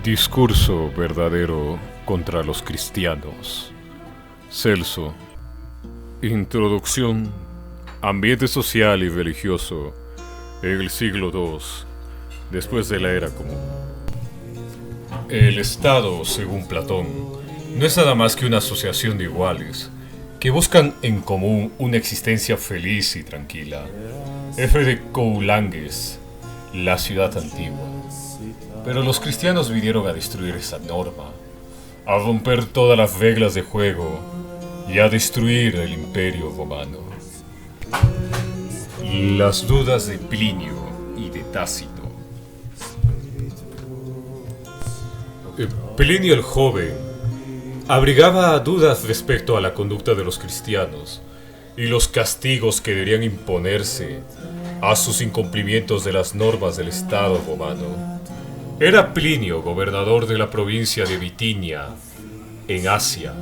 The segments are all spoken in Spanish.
Discurso verdadero contra los cristianos. Celso. Introducción. Ambiente social y religioso en el siglo II, después de la era común. El Estado, según Platón, no es nada más que una asociación de iguales que buscan en común una existencia feliz y tranquila. F. de Coulanges, La ciudad antigua. Pero los cristianos vinieron a destruir esa norma, a romper todas las reglas de juego y a destruir el imperio romano. Las dudas de Plinio y de Tácito. Plinio el joven abrigaba dudas respecto a la conducta de los cristianos y los castigos que deberían imponerse a sus incumplimientos de las normas del Estado romano. Era Plinio gobernador de la provincia de Bitinia, en Asia.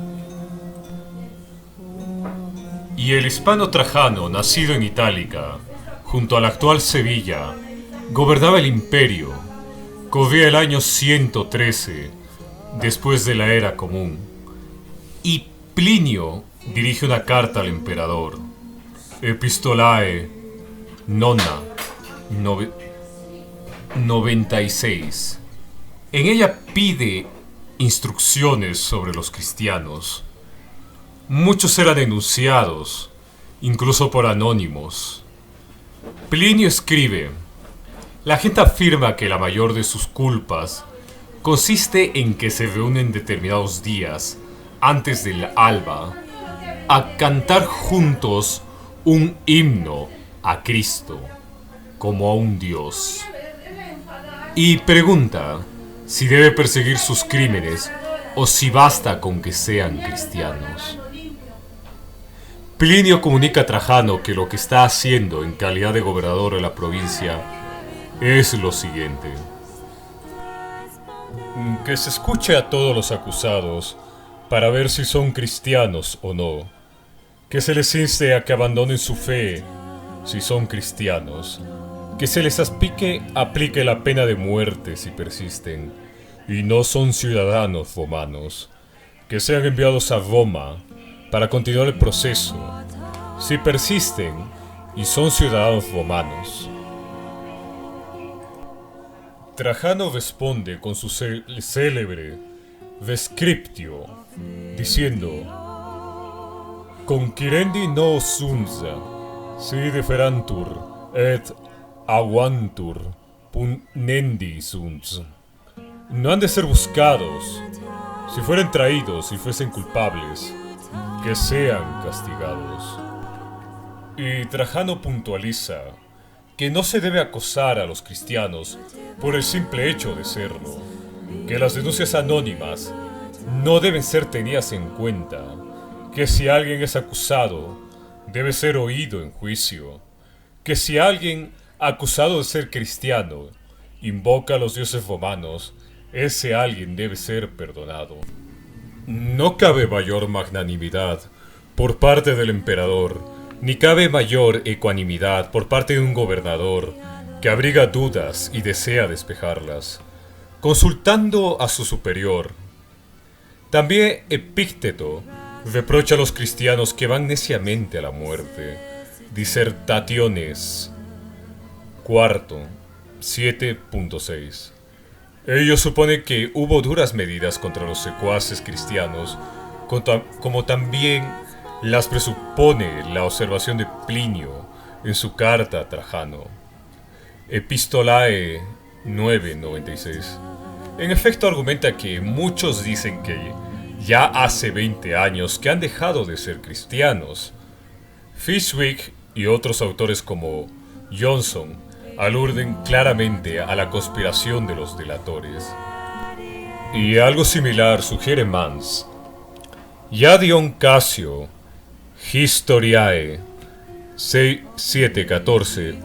Y el hispano Trajano, nacido en Itálica, junto a la actual Sevilla, gobernaba el imperio. Corría el año 113, después de la era común. Y Plinio dirige una carta al emperador, Epistolae Nona 96. En ella pide instrucciones sobre los cristianos. Muchos eran denunciados, incluso por anónimos. Plinio escribe: la gente afirma que la mayor de sus culpas consiste en que se reúnen determinados días antes del alba a cantar juntos un himno a Cristo como a un Dios. Y pregunta si debe perseguir sus crímenes o si basta con que sean cristianos. Plinio comunica a Trajano que lo que está haciendo en calidad de gobernador de la provincia es lo siguiente: que se escuche a todos los acusados para ver si son cristianos o no, que se les inste a que abandonen su fe si son cristianos, que se les aplique la pena de muerte si persisten y no son ciudadanos romanos, que sean enviados a Roma para continuar el proceso si persisten y son ciudadanos romanos. Trajano responde con su célebre Descriptio, diciendo: Conquirendi no sunza, si deferantur et aguantur punendi sunt. No han de ser buscados. Si fueren traídos y fuesen culpables, que sean castigados. Y Trajano puntualiza que no se debe acosar a los cristianos por el simple hecho de serlo, que las denuncias anónimas no deben ser tenidas en cuenta, que si alguien es acusado, debe ser oído en juicio, que si alguien acusado de ser cristiano invoca a los dioses romanos, ese alguien debe ser perdonado. No cabe mayor magnanimidad por parte del emperador, ni cabe mayor ecuanimidad por parte de un gobernador que abriga dudas y desea despejarlas, consultando a su superior. También Epícteto reprocha a los cristianos que van neciamente a la muerte. Disertationes cuarto 7.6. Ello supone que hubo duras medidas contra los secuaces cristianos, como también las presupone la observación de Plinio en su carta a Trajano, Epistolae 9.96. En efecto, argumenta que muchos dicen que ya hace 20 años que han dejado de ser cristianos. Fishwick y otros autores como Johnson aluden claramente a la conspiración de los delatores. Y algo similar sugiere Mans. Ya Dion Casio, Historiae 7.14,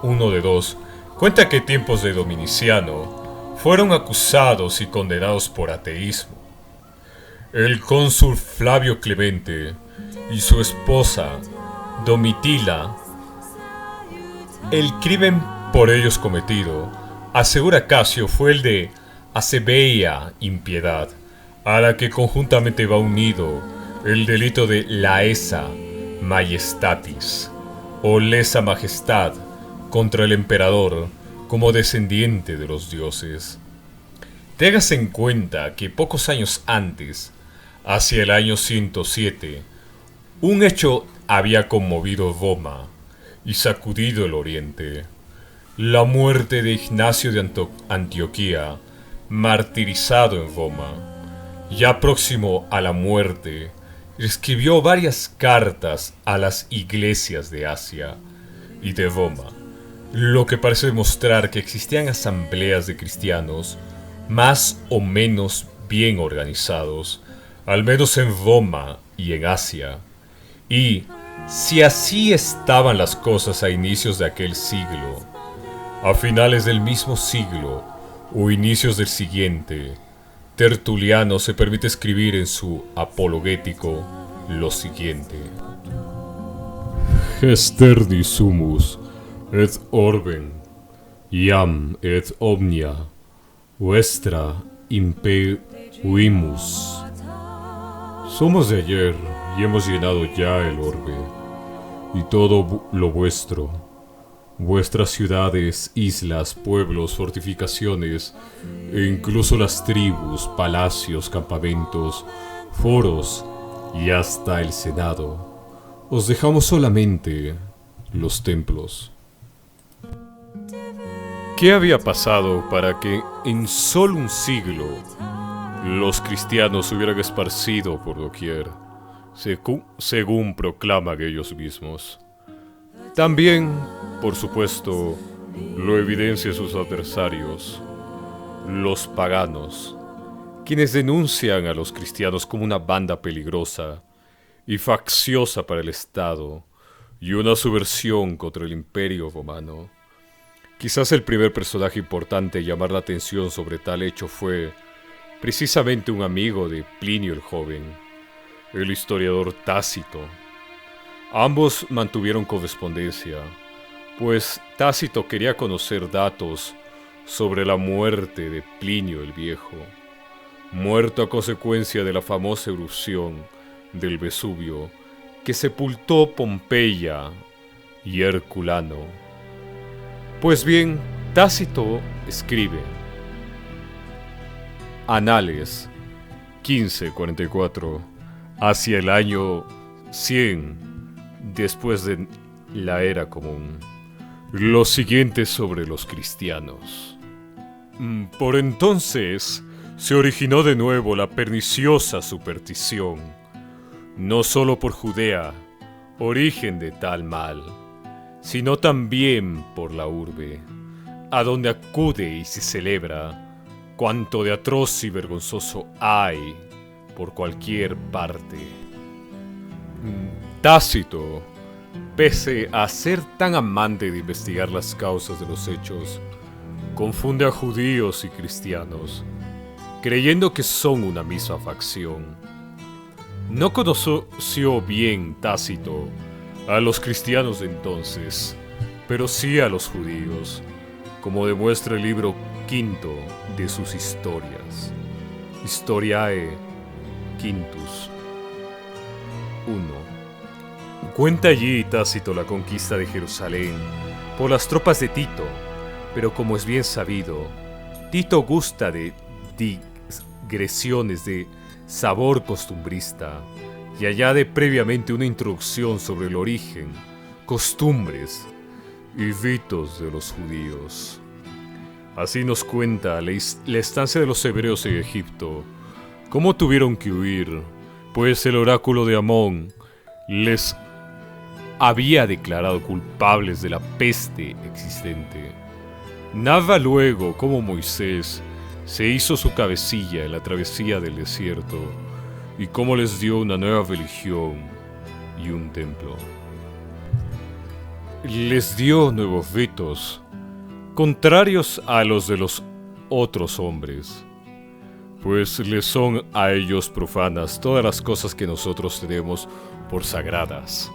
1 de 2, cuenta que en tiempos de Dominiciano fueron acusados y condenados por ateísmo. El cónsul Flavio Clemente y su esposa Domitila. El crimen por ellos cometido, asegura Casio, fue el de severa impiedad, a la que conjuntamente va unido el delito de laesa majestatis, o lesa majestad, contra el emperador como descendiente de los dioses. Téngase en cuenta que pocos años antes, hacia el año 107, un hecho había conmovido Roma y sacudido el oriente: la muerte de Ignacio de Antioquía, martirizado en Roma. Ya próximo a la muerte, escribió varias cartas a las iglesias de Asia y de Roma, lo que parece demostrar que existían asambleas de cristianos más o menos bien organizados, al menos en Roma y en Asia. Y, si así estaban las cosas a inicios de aquel siglo, a finales del mismo siglo o inicios del siguiente, Tertuliano se permite escribir en su Apologético lo siguiente: Hesterdi sumus et orbem iam et omnia vuestra imperiumus. Somos de ayer y hemos llenado ya el orbe y todo lo vuestro, vuestras ciudades, islas, pueblos, fortificaciones, e incluso las tribus, palacios, campamentos, foros y hasta el Senado. Os dejamos solamente los templos. ¿Qué había pasado para que en solo un siglo los cristianos se hubieran esparcido por doquier, según proclaman ellos mismos? También, por supuesto, lo evidencian sus adversarios, los paganos, quienes denuncian a los cristianos como una banda peligrosa y facciosa para el Estado y una subversión contra el Imperio Romano. Quizás el primer personaje importante en llamar la atención sobre tal hecho fue precisamente un amigo de Plinio el Joven, el historiador Tácito. Ambos mantuvieron correspondencia, pues Tácito quería conocer datos sobre la muerte de Plinio el Viejo, muerto a consecuencia de la famosa erupción del Vesubio que sepultó Pompeya y Herculano. Pues bien, Tácito escribe: Anales 1544, hacia el año 100 después de la era común, lo siguiente sobre los cristianos. Por entonces se originó de nuevo la perniciosa superstición, no solo por Judea, origen de tal mal, sino también por la urbe, a donde acude y se celebra cuanto de atroz y vergonzoso hay por cualquier parte. Tácito, pese a ser tan amante de investigar las causas de los hechos, confunde a judíos y cristianos, creyendo que son una misma facción. No conoció bien Tácito a los cristianos de entonces, pero sí a los judíos, como demuestra el libro quinto de sus historias, Historiae Quintus 1. Cuenta allí Tácito la conquista de Jerusalén por las tropas de Tito, pero como es bien sabido, Tito gusta de digresiones de sabor costumbrista y añade previamente una introducción sobre el origen, costumbres y ritos de los judíos. Así nos cuenta la estancia de los hebreos en Egipto, cómo tuvieron que huir, pues el oráculo de Amón les había declarado culpables de la peste existente. Narra luego cómo Moisés se hizo su cabecilla en la travesía del desierto y cómo les dio una nueva religión y un templo. Les dio nuevos ritos, contrarios a los de los otros hombres, pues les son a ellos profanas todas las cosas que nosotros tenemos por sagradas,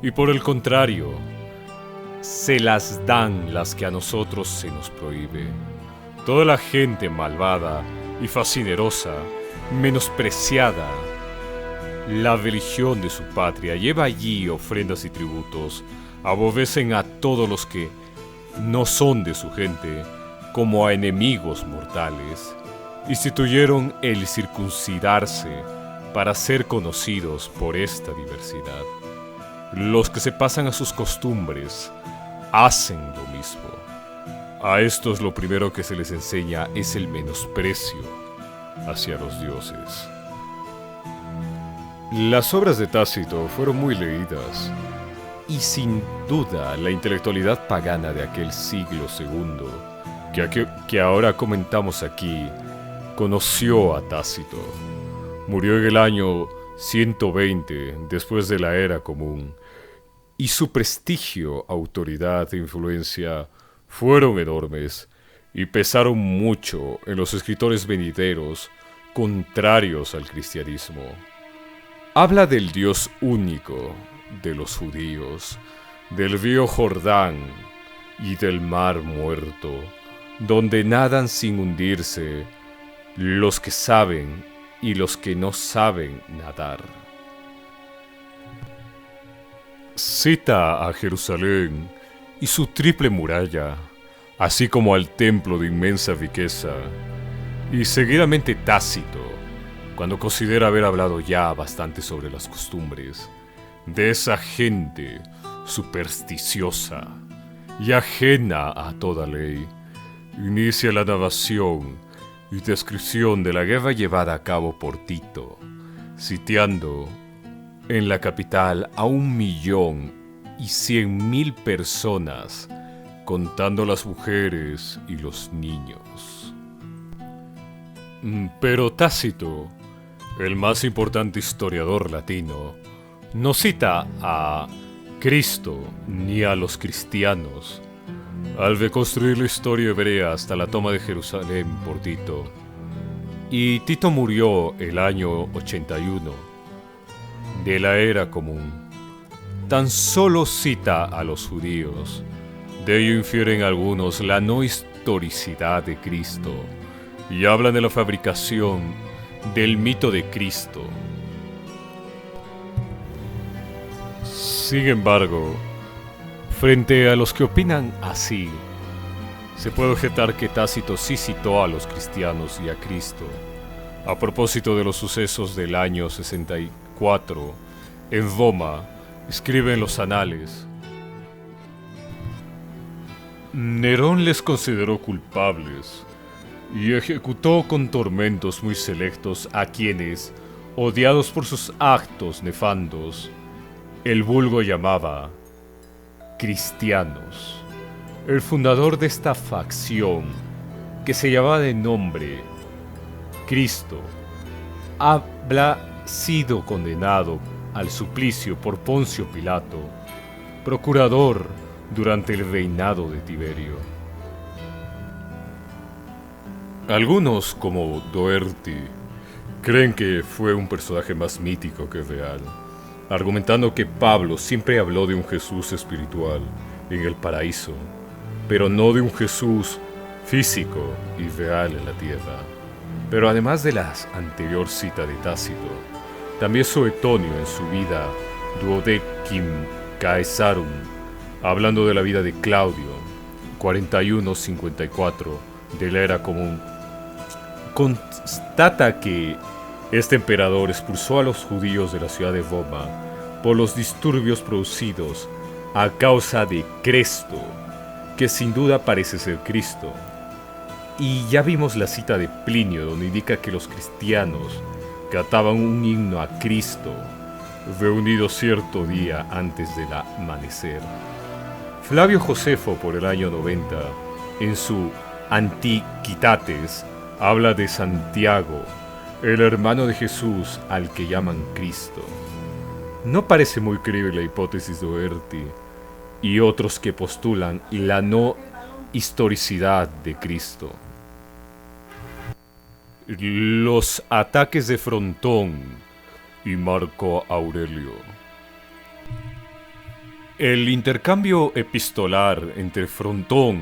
y por el contrario, se las dan las que a nosotros se nos prohíbe, Toda la gente malvada y fascinerosa, menospreciada la religión de su patria, lleva allí ofrendas y tributos, aborrecen a todos los que no son de su gente como a enemigos mortales. Instituyeron el circuncidarse para ser conocidos por esta diversidad. Los que se pasan a sus costumbres hacen lo mismo. A estos lo primero que se les enseña es el menosprecio hacia los dioses. Las obras de Tácito fueron muy leídas y sin duda la intelectualidad pagana de aquel siglo segundo que ahora comentamos aquí conoció a Tácito. Murió en el año 120 después de la Era Común y su prestigio, autoridad e influencia fueron enormes y pesaron mucho en los escritores venideros contrarios al cristianismo. Habla del Dios único de los judíos, del río Jordán y del mar muerto, donde nadan sin hundirse los que saben y los que no saben nadar. Cita a Jerusalén y su triple muralla, así como al templo de inmensa riqueza, y seguidamente Tácito, cuando considera haber hablado ya bastante sobre las costumbres de esa gente supersticiosa y ajena a toda ley, inicia la narración y descripción de la guerra llevada a cabo por Tito, sitiando en la capital a 1.100.000 personas, contando las mujeres y los niños. Pero Tácito, el más importante historiador latino, no cita a Cristo ni a los cristianos al reconstruir la historia hebrea hasta la toma de Jerusalén por Tito. Y Tito murió el año 81 de la Era Común. Tan solo cita a los judíos. De ello infieren algunos la no historicidad de Cristo y hablan de la fabricación del mito de Cristo. Sin embargo, frente a los que opinan así, se puede objetar que Tácito sí citó a los cristianos y a Cristo, a propósito de los sucesos del año 64 en Roma. Escribe en los anales: Nerón les consideró culpables y ejecutó con tormentos muy selectos a quienes, odiados por sus actos nefandos, el vulgo llamaba cristianos. El fundador de esta facción, que se llamaba de nombre Cristo, había sido condenado al suplicio por Poncio Pilato, procurador durante el reinado de Tiberio. Algunos, como Doherty, creen que fue un personaje más mítico que real, argumentando que Pablo siempre habló de un Jesús espiritual en el paraíso, pero no de un Jesús físico y real en la tierra. Pero además de la anterior cita de Tácito, también Suetonio en su vida Duodecim Caesarum, hablando de la vida de Claudio, 41-54 de la Era Común, constata que este emperador expulsó a los judíos de la ciudad de Roma por los disturbios producidos a causa de Cresto, que sin duda parece ser Cristo. Y ya vimos la cita de Plinio, donde indica que los cristianos cantaban un himno a Cristo, reunidos cierto día antes del amanecer. Flavio Josefo, por el año 90, en su Antiquitates, habla de Santiago, el hermano de Jesús al que llaman Cristo. No parece muy creíble la hipótesis de Doherty y otros que postulan la no historicidad de Cristo. Los ataques de Frontón y Marco Aurelio. El intercambio epistolar entre Frontón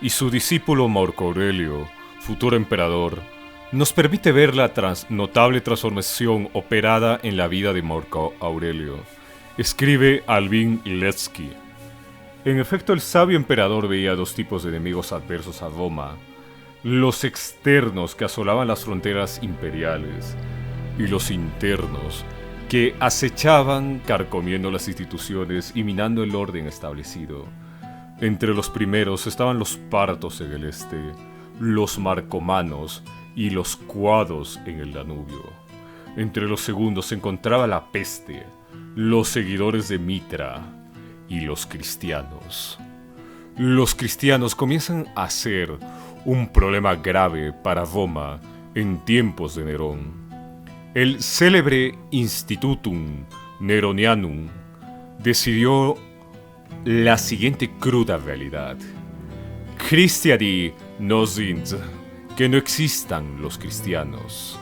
y su discípulo Marco Aurelio, futuro emperador, nos permite ver la notable transformación operada en la vida de Marco Aurelio. Escribe Alvin Letsky. En efecto, el sabio emperador veía dos tipos de enemigos adversos a Roma: los externos que asolaban las fronteras imperiales y los internos que acechaban carcomiendo las instituciones y minando el orden establecido. Entre los primeros estaban los partos en el este, los marcomanos y los cuados en el Danubio. Entre los segundos se encontraba la peste, los seguidores de Mitra y los cristianos. Los cristianos comienzan a ser un problema grave para Roma en tiempos de Nerón. El célebre Institutum Neronianum decidió la siguiente cruda realidad: Christiani no sind, que no existan los cristianos.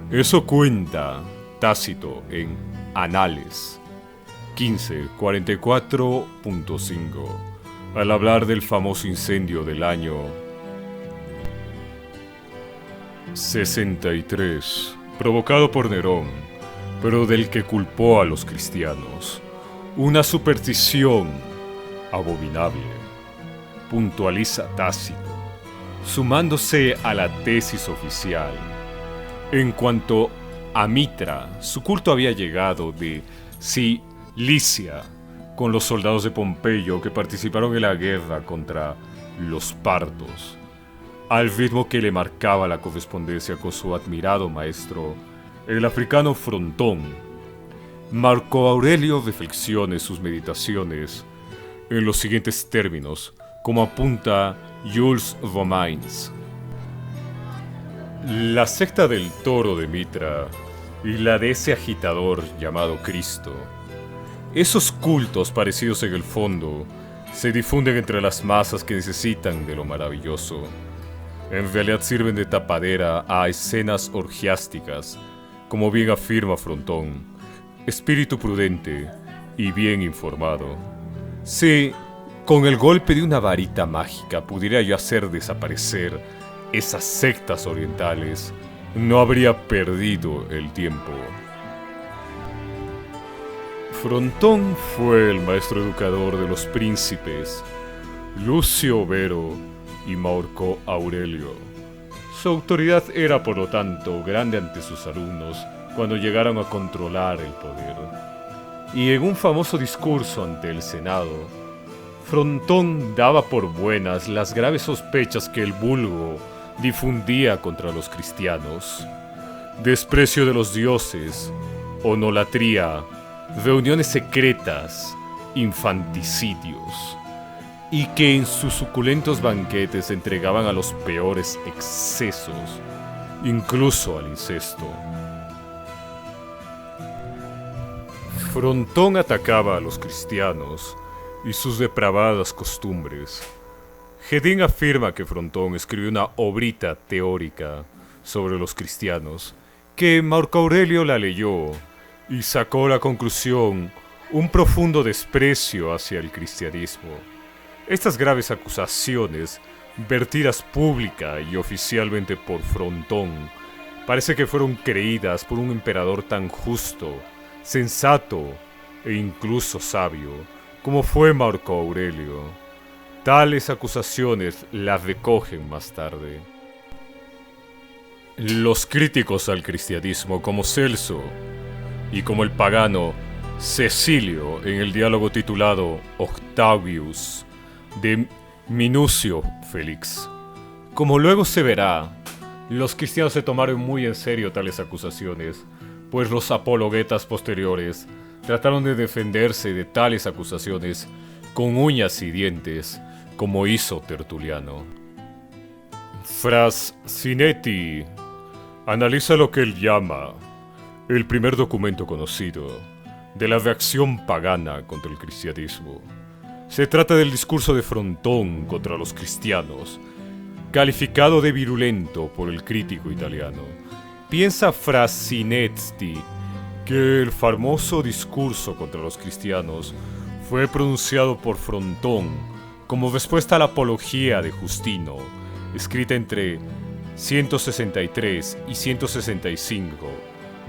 Eso cuenta Tácito en Anales 1544.5, al hablar del famoso incendio del año 63, provocado por Nerón, pero del que culpó a los cristianos. Una superstición abominable, puntualiza Tácito, sumándose a la tesis oficial. En cuanto a Mitra, su culto había llegado de Cilicia, con los soldados de Pompeyo que participaron en la guerra contra los partos, al ritmo que le marcaba la correspondencia con su admirado maestro, el africano Frontón. Marco Aurelio reflexiona en sus meditaciones en los siguientes términos, como apunta Jules Romains. La secta del toro de Mitra y la de ese agitador llamado Cristo. Esos cultos parecidos en el fondo se difunden entre las masas que necesitan de lo maravilloso. En realidad sirven de tapadera a escenas orgiásticas, como bien afirma Frontón. Espíritu prudente y bien informado. Si con el golpe de una varita mágica pudiera yo hacer desaparecer esas sectas orientales, no habría perdido el tiempo. Frontón fue el maestro educador de los príncipes Lucio Vero y Marco Aurelio. Su autoridad era, por lo tanto, grande ante sus alumnos cuando llegaron a controlar el poder. Y en un famoso discurso ante el Senado, Frontón daba por buenas las graves sospechas que el vulgo difundía contra los cristianos: desprecio de los dioses, onolatría, reuniones secretas, infanticidios, y que en sus suculentos banquetes entregaban a los peores excesos, incluso al incesto. Frontón atacaba a los cristianos y sus depravadas costumbres. Gedin afirma que Frontón escribió una obrita teórica sobre los cristianos, que Marco Aurelio la leyó y sacó la conclusión: un profundo desprecio hacia el cristianismo. Estas graves acusaciones, vertidas pública y oficialmente por Frontón, parece que fueron creídas por un emperador tan justo, sensato e incluso sabio como fue Marco Aurelio. Tales acusaciones las recogen más tarde los críticos al cristianismo, como Celso y como el pagano Cecilio en el diálogo titulado Octavius de Minucio Félix. Como luego se verá, los cristianos se tomaron muy en serio tales acusaciones, pues los apologetas posteriores trataron de defenderse de tales acusaciones con uñas y dientes, como hizo Tertuliano. Frascinetti analiza lo que él llama el primer documento conocido de la reacción pagana contra el cristianismo. Se trata del discurso de Frontón contra los cristianos, calificado de virulento por el crítico italiano. Piensa Frascinetti que el famoso discurso contra los cristianos fue pronunciado por Frontón como respuesta a la apología de Justino, escrita entre 163 y 165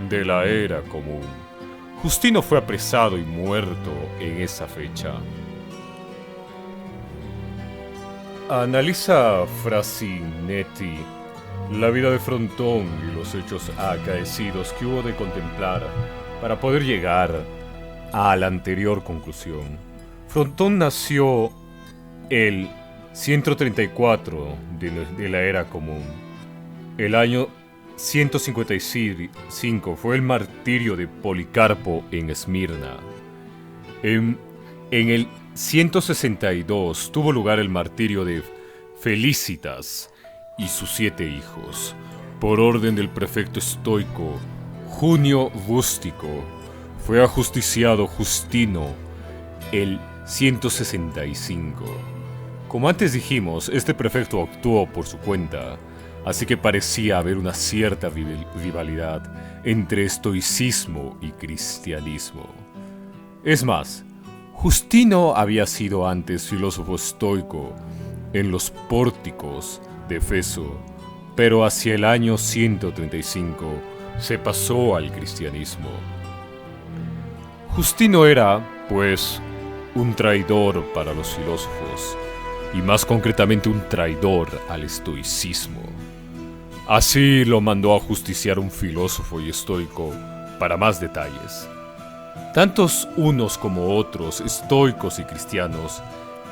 de la Era Común. Justino fue apresado y muerto en esa fecha. Analiza Frasinetti la vida de Frontón y los hechos acaecidos que hubo de contemplar para poder llegar a la anterior conclusión. Frontón nació el 134 de la Era Común. El año 155 fue el martirio de Policarpo en Esmirna. En el 162 tuvo lugar el martirio de Felicitas y sus 7 hijos, por orden del prefecto estoico Junio Rústico. Fue ajusticiado Justino el 165. Como antes dijimos, este prefecto actuó por su cuenta, así que parecía haber una cierta rivalidad entre estoicismo y cristianismo. Es más, Justino había sido antes filósofo estoico en los pórticos de Éfeso, pero hacia el año 135 se pasó al cristianismo. Justino era, pues, un traidor para los filósofos, y más concretamente un traidor al estoicismo. Así lo mandó a justiciar un filósofo y estoico para más detalles. Tantos unos como otros, estoicos y cristianos,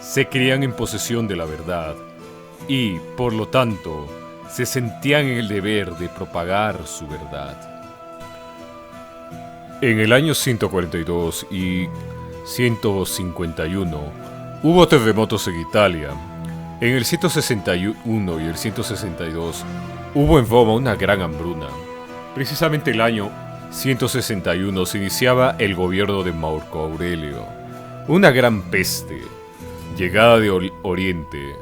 se creían en posesión de la verdad y, por lo tanto, se sentían en el deber de propagar su verdad. En el año 142 y 151 hubo terremotos en Italia. En el 161 y el 162 hubo en Roma una gran hambruna. Precisamente el año 161 se iniciaba el gobierno de Marco Aurelio. Una gran peste, llegada de Oriente,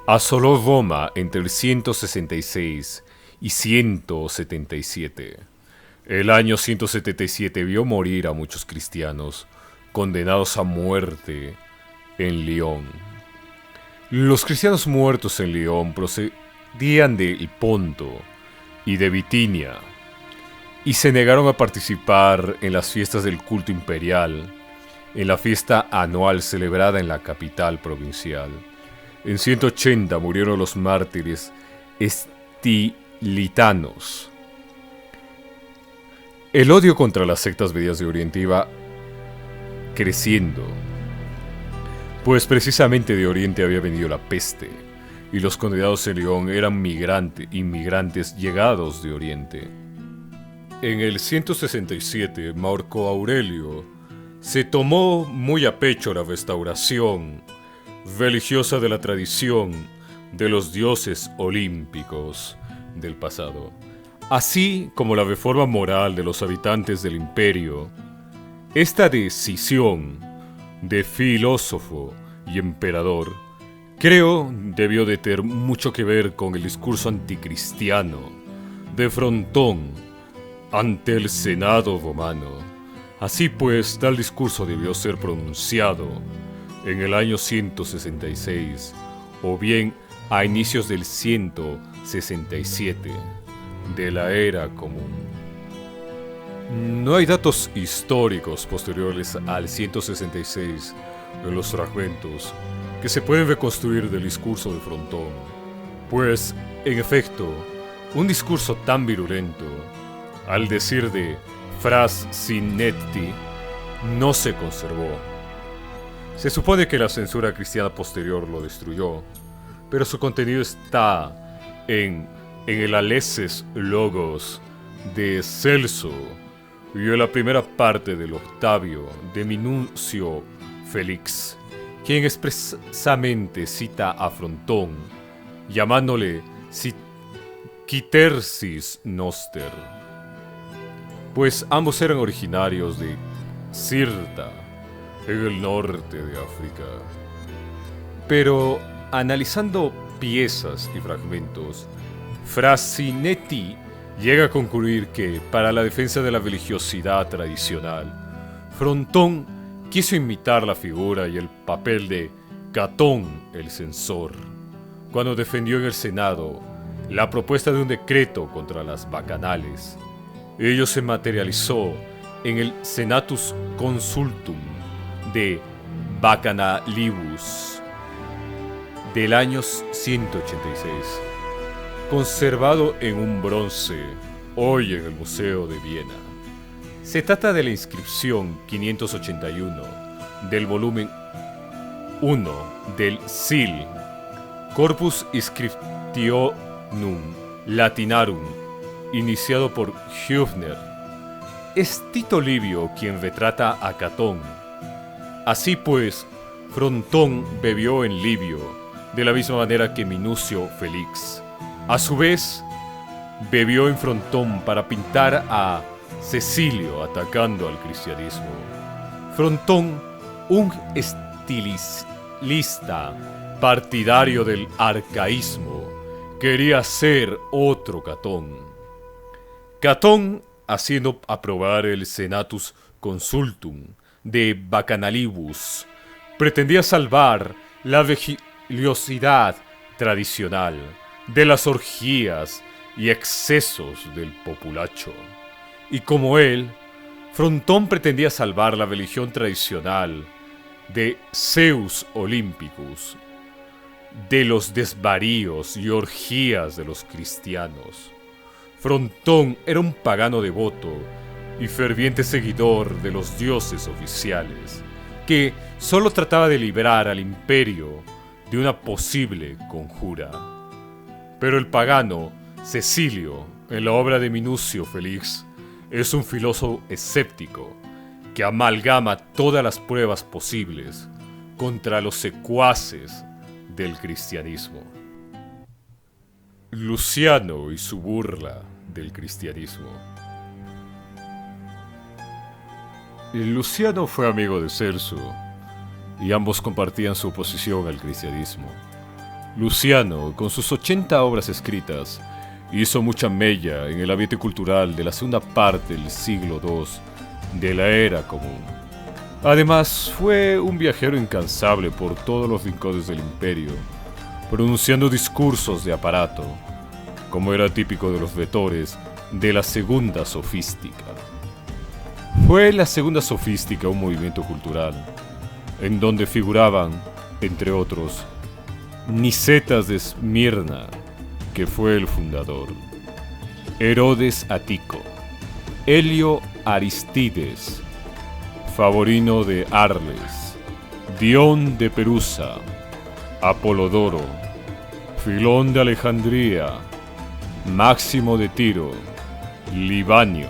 asoló Roma entre el 166 y 177. El año 177 vio morir a muchos cristianos, condenados a muerte en Lyon. Los cristianos muertos en Lyon procedían del Ponto y de Bitinia, y se negaron a participar en las fiestas del culto imperial, en la fiesta anual celebrada en la capital provincial. En 180 murieron los mártires estilitanos. El odio contra las sectas medias de Oriente iba creciendo, pues precisamente de Oriente había venido la peste, y los condenados en Lyon eran inmigrantes llegados de Oriente. En el 167, Marco Aurelio se tomó muy a pecho la restauración religiosa de la tradición de los dioses olímpicos del pasado, así como la reforma moral de los habitantes del imperio. Esta decisión de filósofo y emperador, creo, debió de tener mucho que ver con el discurso anticristiano de Frontón ante el Senado romano. Así pues, tal discurso debió ser pronunciado en el año 166, o bien a inicios del 167 de la Era Común. No hay datos históricos posteriores al 166 en los fragmentos que se pueden reconstruir del discurso de Frontón, pues, en efecto, un discurso tan virulento, al decir de Frasinetti, no se conservó. Se supone que la censura cristiana posterior lo destruyó, pero su contenido está en el Aleses Logos de Celso y en la primera parte del Octavio de Minuncio Félix, quien expresamente cita a Frontón, llamándole Quitersis Noster, pues ambos eran originarios de Cirta, en el norte de África. Pero, analizando piezas y fragmentos, Frasinetti llega a concluir que, para la defensa de la religiosidad tradicional, Frontón quiso imitar la figura y el papel de Catón el censor, cuando defendió en el Senado la propuesta de un decreto contra las bacanales. Ello se materializó en el Senatus Consultum de Bacchanalibus del año 186, conservado en un bronce hoy en el Museo de Viena. Se trata de la inscripción 581 del volumen 1 del SIL, Corpus Inscriptionum Latinarum, iniciado por Hübner. Es Tito Livio quien retrata a Catón. Así pues, Frontón bebió en Livio, de la misma manera que Minucio Felix. A su vez, bebió en Frontón para pintar a Cecilio atacando al cristianismo. Frontón, un estilista partidario del arcaísmo, quería ser otro Catón. Catón, haciendo aprobar el Senatus Consultum de Bacchanalibus, pretendía salvar la religiosidad tradicional de las orgías y excesos del populacho. Y como él, Frontón pretendía salvar la religión tradicional de Zeus Olympicus, de los desvaríos y orgías de los cristianos. Frontón era un pagano devoto y ferviente seguidor de los dioses oficiales, que solo trataba de librar al imperio de una posible conjura. Pero el pagano Cecilio, en la obra de Minucio Felix, es un filósofo escéptico que amalgama todas las pruebas posibles contra los secuaces del cristianismo. Luciano y su burla del cristianismo. Luciano fue amigo de Celso y ambos compartían su oposición al cristianismo. Luciano, con sus 80 obras escritas, hizo mucha mella en el ambiente cultural de la segunda parte del siglo II de la Era Común. Además, fue un viajero incansable por todos los rincones del imperio, pronunciando discursos de aparato, como era típico de los vetores de la Segunda Sofística. Fue la Segunda Sofística un movimiento cultural, en donde figuraban, entre otros, Nicetas de Esmirna, que fue el fundador, Herodes Atico, Helio Aristides, Favorino de Arles, Dión de Perusa, Apolodoro, Filón de Alejandría, Máximo de Tiro, Libanio,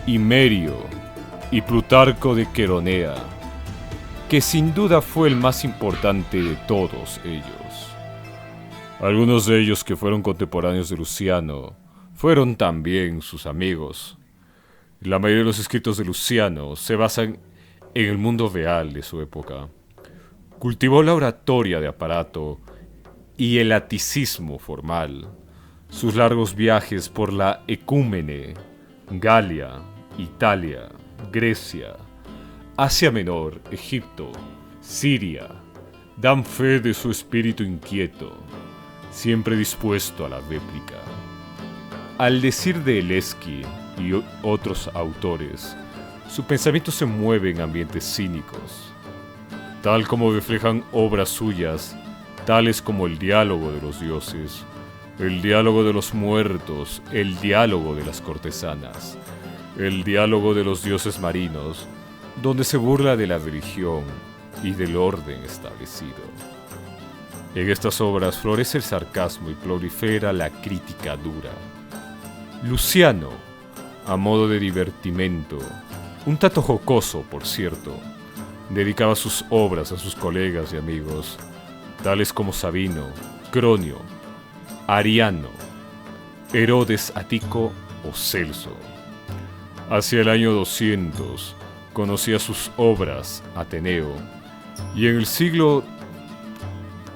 Himerio y Plutarco de Queronea, que sin duda fue el más importante de todos ellos. Algunos de ellos que fueron contemporáneos de Luciano fueron también sus amigos. La mayoría de los escritos de Luciano se basan en el mundo real de su época. Cultivó la oratoria de aparato y el aticismo formal. Sus largos viajes por la Ecúmene, Galia, Italia, Grecia, Asia Menor, Egipto, Siria, dan fe de su espíritu inquieto, siempre dispuesto a la réplica. Al decir de Eleski y otros autores, su pensamiento se mueve en ambientes cínicos, tal como reflejan obras suyas, tales como el diálogo de los dioses, el diálogo de los muertos, el diálogo de las cortesanas, el diálogo de los dioses marinos, donde se burla de la religión y del orden establecido. En estas obras florece el sarcasmo y prolifera la crítica dura. Luciano, a modo de divertimento, un tanto jocoso, por cierto, dedicaba sus obras a sus colegas y amigos, tales como Sabino, Cronio, Ariano, Herodes Atico o Celso. Hacia el año 200 conocía sus obras Ateneo, y en el siglo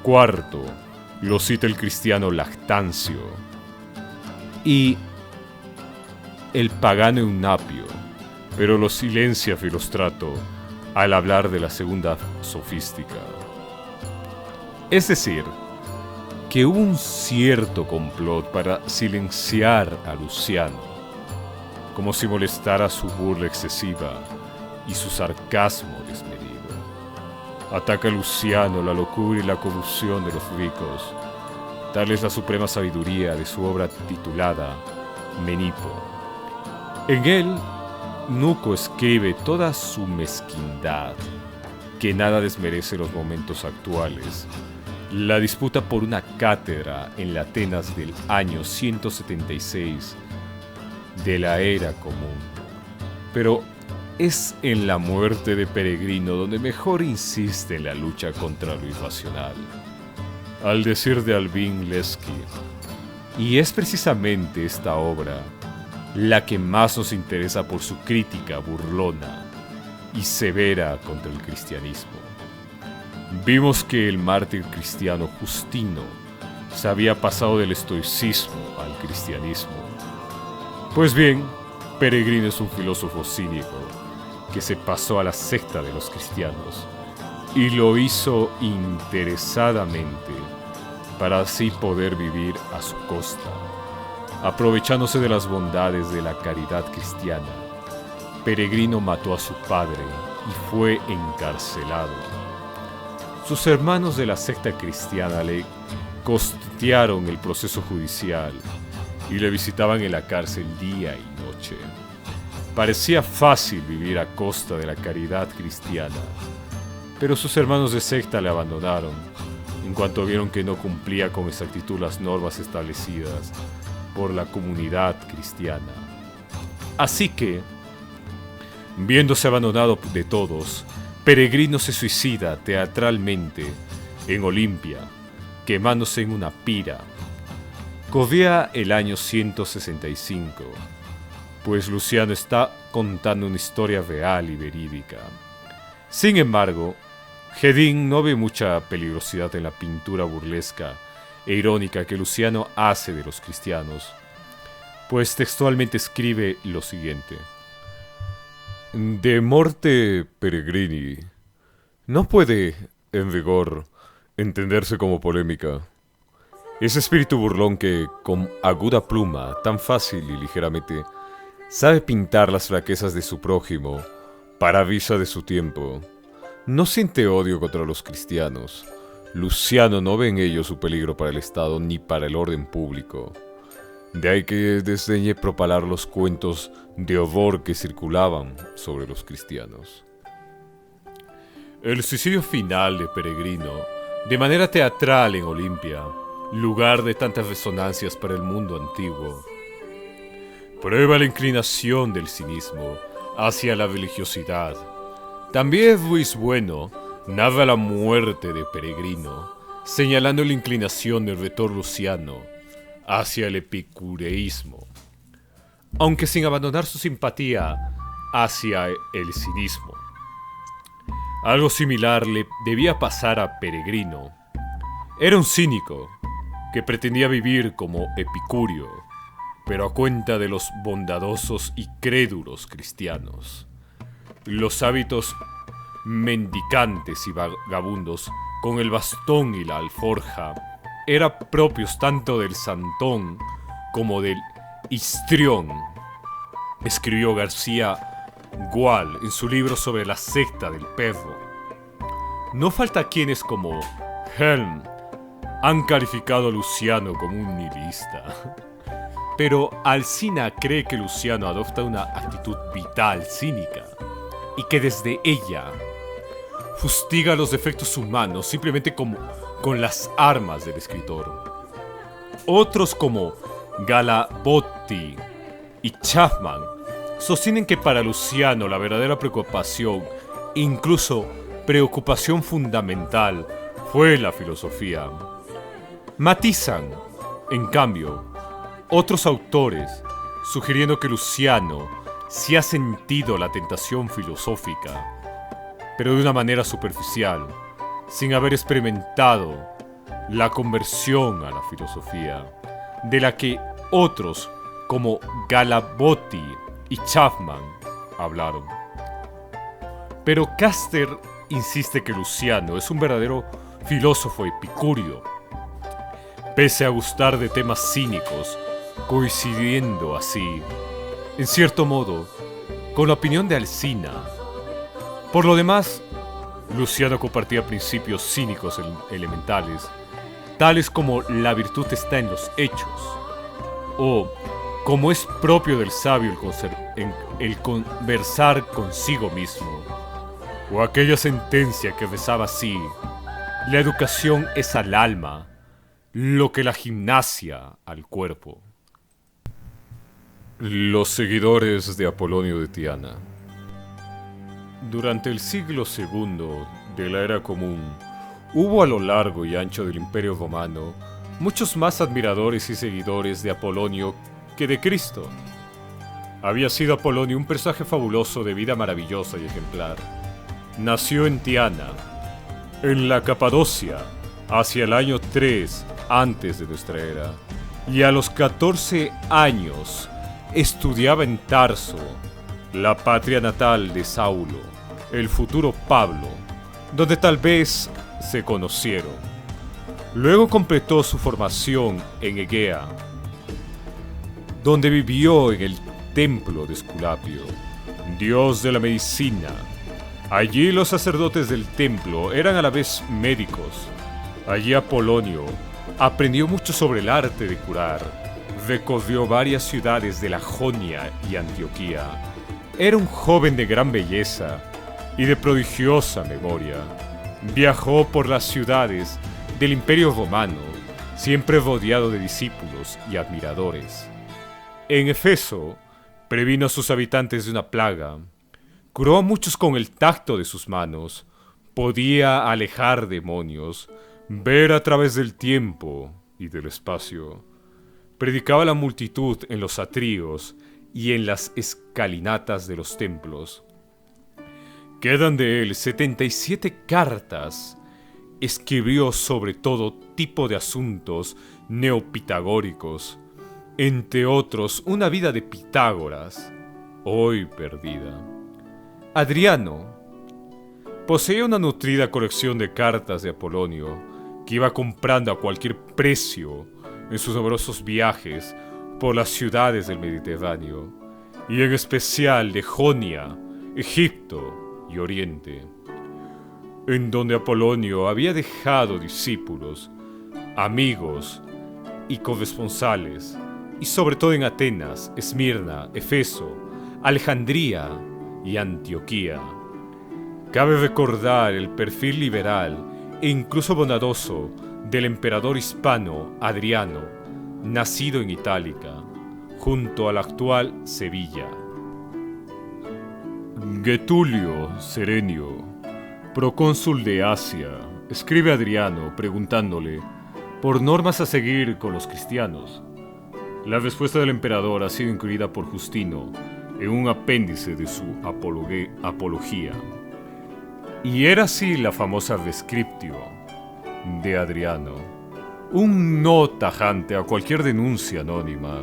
IV lo cita el cristiano Lactancio y el pagano Eunapio, pero lo silencia Filóstrato al hablar de la Segunda Sofística. Es decir, que hubo un cierto complot para silenciar a Luciano, como si molestara su burla excesiva y su sarcasmo desmedido. Ataca a Luciano la locura y la corrupción de los ricos. Tal es la suprema sabiduría de su obra titulada Menipo. En él, Nuco escribe toda su mezquindad, que nada desmerece los momentos actuales. La disputa por una cátedra en la Atenas del año 176 de la era común. Pero es en la muerte de Peregrino donde mejor insiste en la lucha contra lo irracional, al decir de Albin Lesky. Y es precisamente esta obra la que más nos interesa por su crítica burlona y severa contra el cristianismo. Vimos que el mártir cristiano Justino se había pasado del estoicismo al cristianismo. Pues bien, Peregrino es un filósofo cínico que se pasó a la secta de los cristianos y lo hizo interesadamente para así poder vivir a su costa. Aprovechándose de las bondades de la caridad cristiana, Peregrino mató a su padre y fue encarcelado. Sus hermanos de la secta cristiana le costearon el proceso judicial y le visitaban en la cárcel día y noche. Parecía fácil vivir a costa de la caridad cristiana, pero sus hermanos de secta le abandonaron en cuanto vieron que no cumplía con exactitud las normas establecidas por la comunidad cristiana. Así que, viéndose abandonado de todos, Peregrino se suicida teatralmente en Olimpia, quemándose en una pira. Corría el año 165, pues Luciano está contando una historia real y verídica. Sin embargo, Hedin no ve mucha peligrosidad en la pintura burlesca e irónica que Luciano hace de los cristianos, pues textualmente escribe lo siguiente: De morte peregrini no puede, en vigor, entenderse como polémica. Ese espíritu burlón que, con aguda pluma, tan fácil y ligeramente, sabe pintar las flaquezas de su prójimo para vista de su tiempo, no siente odio contra los cristianos. Luciano no ve en ellos su peligro para el Estado ni para el orden público. De ahí que desdeñe propalar los cuentos de horror que circulaban sobre los cristianos. El suicidio final de Peregrino, de manera teatral en Olimpia, lugar de tantas resonancias para el mundo antiguo, prueba la inclinación del cinismo hacia la religiosidad. También Ruiz Bueno narra la muerte de Peregrino, señalando la inclinación del rector Luciano hacia el epicureísmo, aunque sin abandonar su simpatía hacia el cinismo. Algo similar le debía pasar a Peregrino. Era un cínico que pretendía vivir como epicurio, pero a cuenta de los bondadosos y crédulos cristianos. Los hábitos mendicantes y vagabundos con el bastón y la alforja eran propios tanto del Santón como del histrión, escribió García Gual en su libro sobre la secta del perro. No falta quienes como Helm han calificado a Luciano como un nihilista. Pero Alsina cree que Luciano adopta una actitud vital, cínica, y que desde ella fustiga los defectos humanos simplemente como con las armas del escritor. Otros como Galabotti y Chapman sostienen que para Luciano la verdadera preocupación, incluso preocupación fundamental, fue la filosofía. Matizan, en cambio, otros autores, sugiriendo que Luciano sí ha sentido la tentación filosófica, pero de una manera superficial, sin haber experimentado la conversión a la filosofía, de la que otros como Galabotti y Chapman hablaron. Pero Caster insiste que Luciano es un verdadero filósofo epicúreo, pese a gustar de temas cínicos, coincidiendo así, en cierto modo, con la opinión de Alcina. Por lo demás, Luciano compartía principios cínicos elementales, tales como la virtud está en los hechos, o como es propio del sabio el conversar consigo mismo, o aquella sentencia que rezaba así: la educación es al alma lo que la gimnasia al cuerpo. Los seguidores de Apolonio de Tiana. Durante el siglo II de la Era Común, hubo a lo largo y ancho del Imperio Romano muchos más admiradores y seguidores de Apolonio que de Cristo. Había sido Apolonio un personaje fabuloso de vida maravillosa y ejemplar. Nació en Tiana, en la Capadocia, hacia el año 3 antes de nuestra era, y a los 14 años estudiaba en Tarso, la patria natal de Saulo, el futuro Pablo, donde tal vez se conocieron. Luego completó su formación en Egea, donde vivió en el templo de Esculapio, dios de la medicina. Allí los sacerdotes del templo eran a la vez médicos. Allí Apolonio aprendió mucho sobre el arte de curar. Recorrió varias ciudades de la Jonia y Antioquía. Era un joven de gran belleza y de prodigiosa memoria. Viajó por las ciudades del Imperio Romano, siempre rodeado de discípulos y admiradores. En Efeso, previno a sus habitantes de una plaga. Curó a muchos con el tacto de sus manos. Podía alejar demonios, ver a través del tiempo y del espacio. Predicaba a la multitud en los atrios y en las escalinatas de los templos. Quedan de él 77 cartas. Escribió sobre todo tipo de asuntos neopitagóricos, entre otros una vida de Pitágoras, hoy perdida. Adriano poseía una nutrida colección de cartas de Apolonio que iba comprando a cualquier precio en sus numerosos viajes por las ciudades del Mediterráneo, y en especial de Jonia, Egipto y Oriente, en donde Apolonio había dejado discípulos, amigos y corresponsales, y sobre todo en Atenas, Esmirna, Efeso, Alejandría y Antioquía. Cabe recordar el perfil liberal e incluso bondadoso del emperador hispano Adriano, nacido en Itálica, junto a la actual Sevilla. Getulio Serenio, procónsul de Asia, escribe a Adriano preguntándole por normas a seguir con los cristianos. La respuesta del emperador ha sido incluida por Justino en un apéndice de su apología. Y era así la famosa Descriptio de Adriano, un no tajante a cualquier denuncia anónima,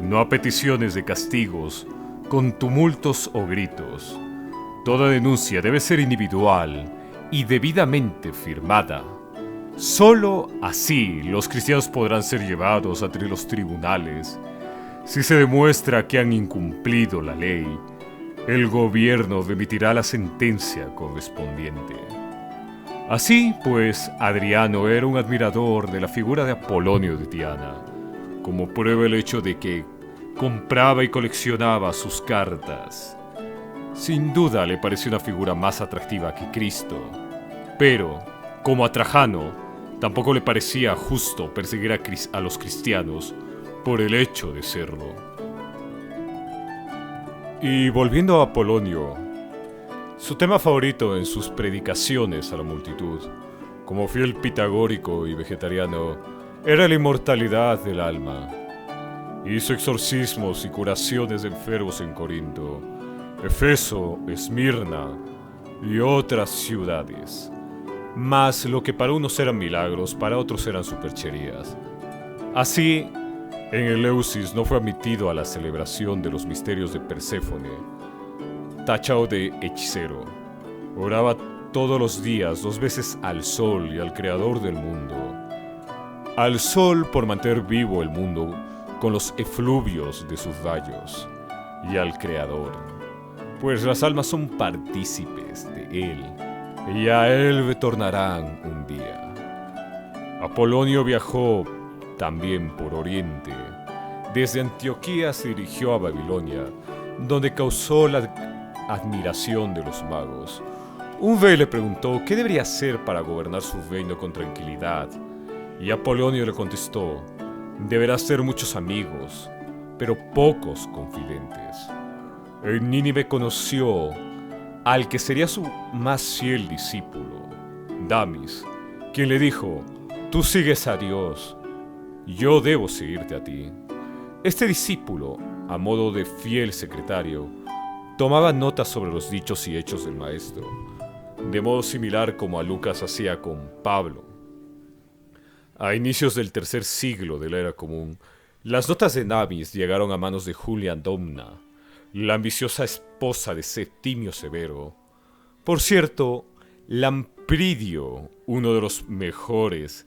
no a peticiones de castigos con tumultos o gritos. Toda denuncia debe ser individual y debidamente firmada. Solo así los cristianos podrán ser llevados ante los tribunales. Si se demuestra que han incumplido la ley, el gobierno remitirá la sentencia correspondiente. Así pues, Adriano era un admirador de la figura de Apolonio de Tiana, como prueba el hecho de que compraba y coleccionaba sus cartas. Sin duda le pareció una figura más atractiva que Cristo, pero, como a Trajano, tampoco le parecía justo perseguir a los cristianos por el hecho de serlo. Y volviendo a Apolonio, su tema favorito en sus predicaciones a la multitud, como fiel pitagórico y vegetariano, era la inmortalidad del alma. Hizo exorcismos y curaciones de enfermos en Corinto, Efeso, Esmirna y otras ciudades. Mas lo que para unos eran milagros, para otros eran supercherías. Así, en Eleusis no fue admitido a la celebración de los misterios de Perséfone, tachado de hechicero. Oraba todos los días 2 veces al sol y al Creador del mundo. Al sol por mantener vivo el mundo con los efluvios de sus rayos, y al Creador, pues las almas son partícipes de Él, y a Él retornarán un día. Apolonio viajó también por Oriente. Desde Antioquía se dirigió a Babilonia, donde causó la admiración de los magos. Un rey le preguntó qué debería hacer para gobernar su reino con tranquilidad, y Apolonio le contestó: deberás tener muchos amigos, pero pocos confidentes. En Nínive conoció al que sería su más fiel discípulo, Damis, quien le dijo: tú sigues a Dios, yo debo seguirte a ti. Este discípulo, a modo de fiel secretario, tomaba notas sobre los dichos y hechos del maestro, de modo similar como a Lucas hacía con Pablo. A inicios del tercer siglo de la era común, las notas de Damis llegaron a manos de Julia Domna, la ambiciosa esposa de Septimio Severo. Por cierto, Lampridio, uno de los mejores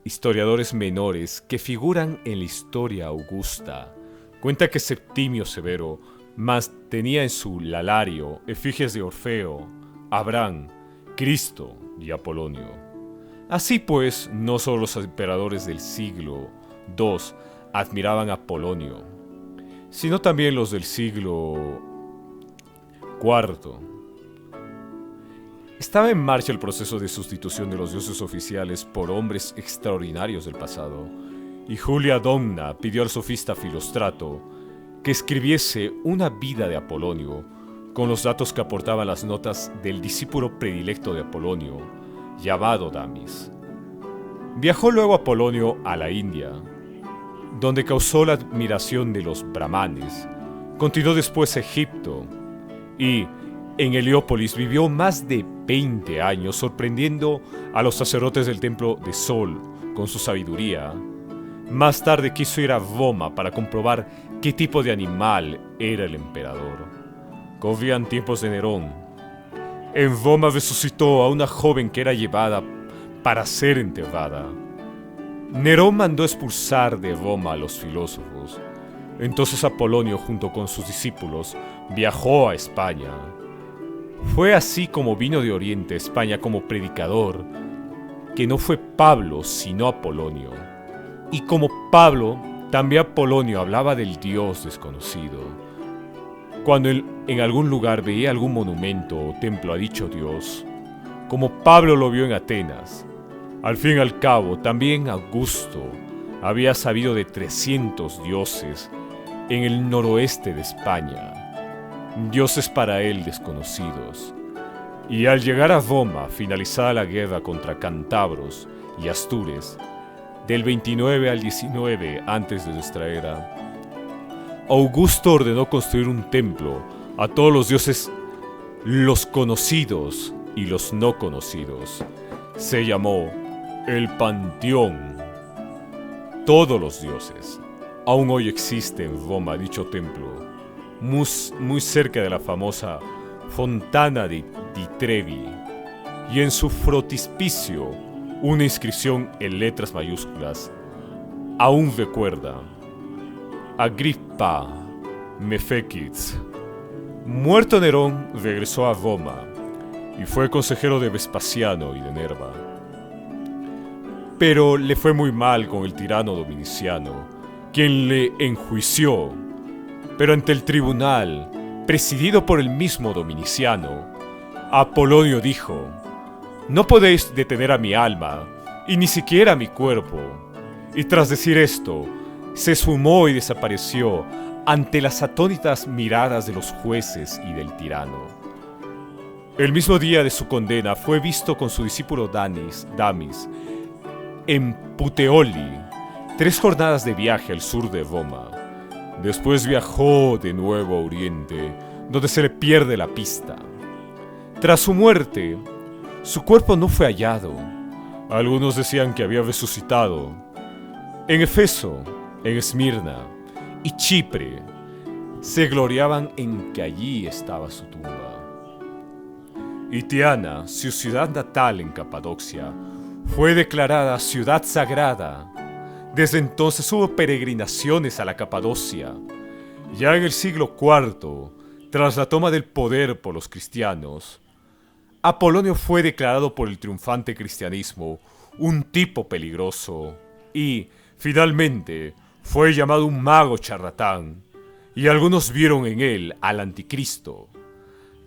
historiadores menores que figuran en la historia augusta, cuenta que Septimio Severo mantenía en su lalario efigies de Orfeo, Abraham, Cristo y Apolonio. Así pues, no solo los emperadores del siglo II admiraban a Apolonio, sino también los del siglo IV. Estaba en marcha el proceso de sustitución de los dioses oficiales por hombres extraordinarios del pasado, y Julia Domna pidió al sofista Filostrato que escribiese una vida de Apolonio con los datos que aportaban las notas del discípulo predilecto de Apolonio, llamado Damis. Viajó luego Apolonio a la India, donde causó la admiración de los brahmanes. Continuó después a Egipto y en Heliópolis vivió más de 20 años sorprendiendo a los sacerdotes del templo de Sol con su sabiduría. Más tarde quiso ir a Roma para comprobar qué tipo de animal era el emperador. Corrían tiempos de Nerón. En Roma resucitó a una joven que era llevada para ser enterrada. Nerón mandó expulsar de Roma a los filósofos. Entonces Apolonio, junto con sus discípulos, viajó a España. Fue así como vino de Oriente a España como predicador, que no fue Pablo, sino Apolonio. Y como Pablo, también Apolonio hablaba del Dios desconocido. Cuando él en algún lugar veía algún monumento o templo a dicho Dios, como Pablo lo vio en Atenas, al fin y al cabo, también Augusto había sabido de 300 dioses en el noroeste de España, dioses para él desconocidos. Y al llegar a Roma, finalizada la guerra contra cántabros y astures, del 29 al 19 antes de nuestra era, Augusto ordenó construir un templo a todos los dioses, los conocidos y los no conocidos. Se llamó el Panteón. Todos los dioses. Aún hoy existe en Roma dicho templo, muy cerca de la famosa Fontana di Trevi, y en su frontispicio una inscripción en letras mayúsculas aún recuerda: Agrippa me fecit. Muerto Nerón, regresó a Roma y fue consejero de Vespasiano y de Nerva. Pero le fue muy mal con el tirano Dominiciano, quien le enjuició. Pero ante el tribunal, presidido por el mismo Dominiciano, Apolonio dijo: no podéis detener a mi alma, y ni siquiera a mi cuerpo. Y tras decir esto, se esfumó y desapareció ante las atónitas miradas de los jueces y del tirano. El mismo día de su condena fue visto con su discípulo Damis en Puteoli, 3 jornadas de viaje al sur de Roma. Después viajó de nuevo a Oriente, donde se le pierde la pista. Tras su muerte, su cuerpo no fue hallado. Algunos decían que había resucitado. En Efeso, en Esmirna y Chipre se gloriaban en que allí estaba su tumba. y Tiana, su ciudad natal en Capadocia, fue declarada ciudad sagrada. Desde entonces hubo peregrinaciones a la Capadocia. Ya en el siglo IV, tras la toma del poder por los cristianos, Apolonio fue declarado por el triunfante cristianismo un tipo peligroso y, finalmente, fue llamado un mago charlatán, y algunos vieron en él al anticristo.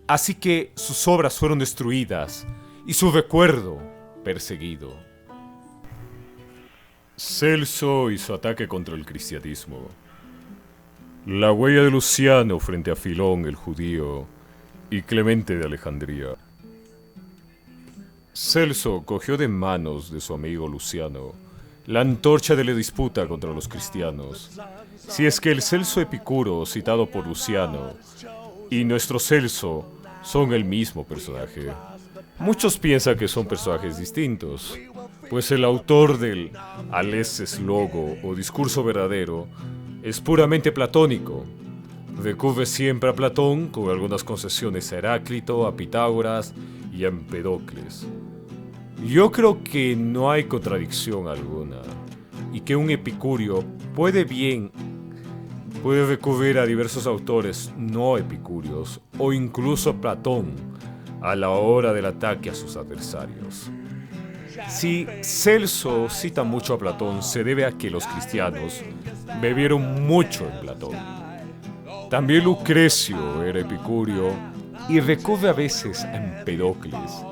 Así que sus obras fueron destruidas y su recuerdo perseguido. Celso y su ataque contra el cristianismo. La huella de Luciano frente a Filón el judío y Clemente de Alejandría. Celso cogió de manos de su amigo Luciano la antorcha de la disputa contra los cristianos. Si es que el Celso Epicuro citado por Luciano y nuestro Celso son el mismo personaje. Muchos piensan que son personajes distintos, pues el autor del Aleses Logo o Discurso Verdadero es puramente platónico. Recubre siempre a Platón con algunas concesiones a Heráclito, a Pitágoras y a Empedocles. Yo creo que no hay contradicción alguna y que un epicurio puede recurrir a diversos autores no epicúreos o incluso a Platón a la hora del ataque a sus adversarios. Si Celso cita mucho a Platón, se debe a que los cristianos bebieron mucho en Platón. También Lucrecio era epicúreo y recurre a veces a Empedocles,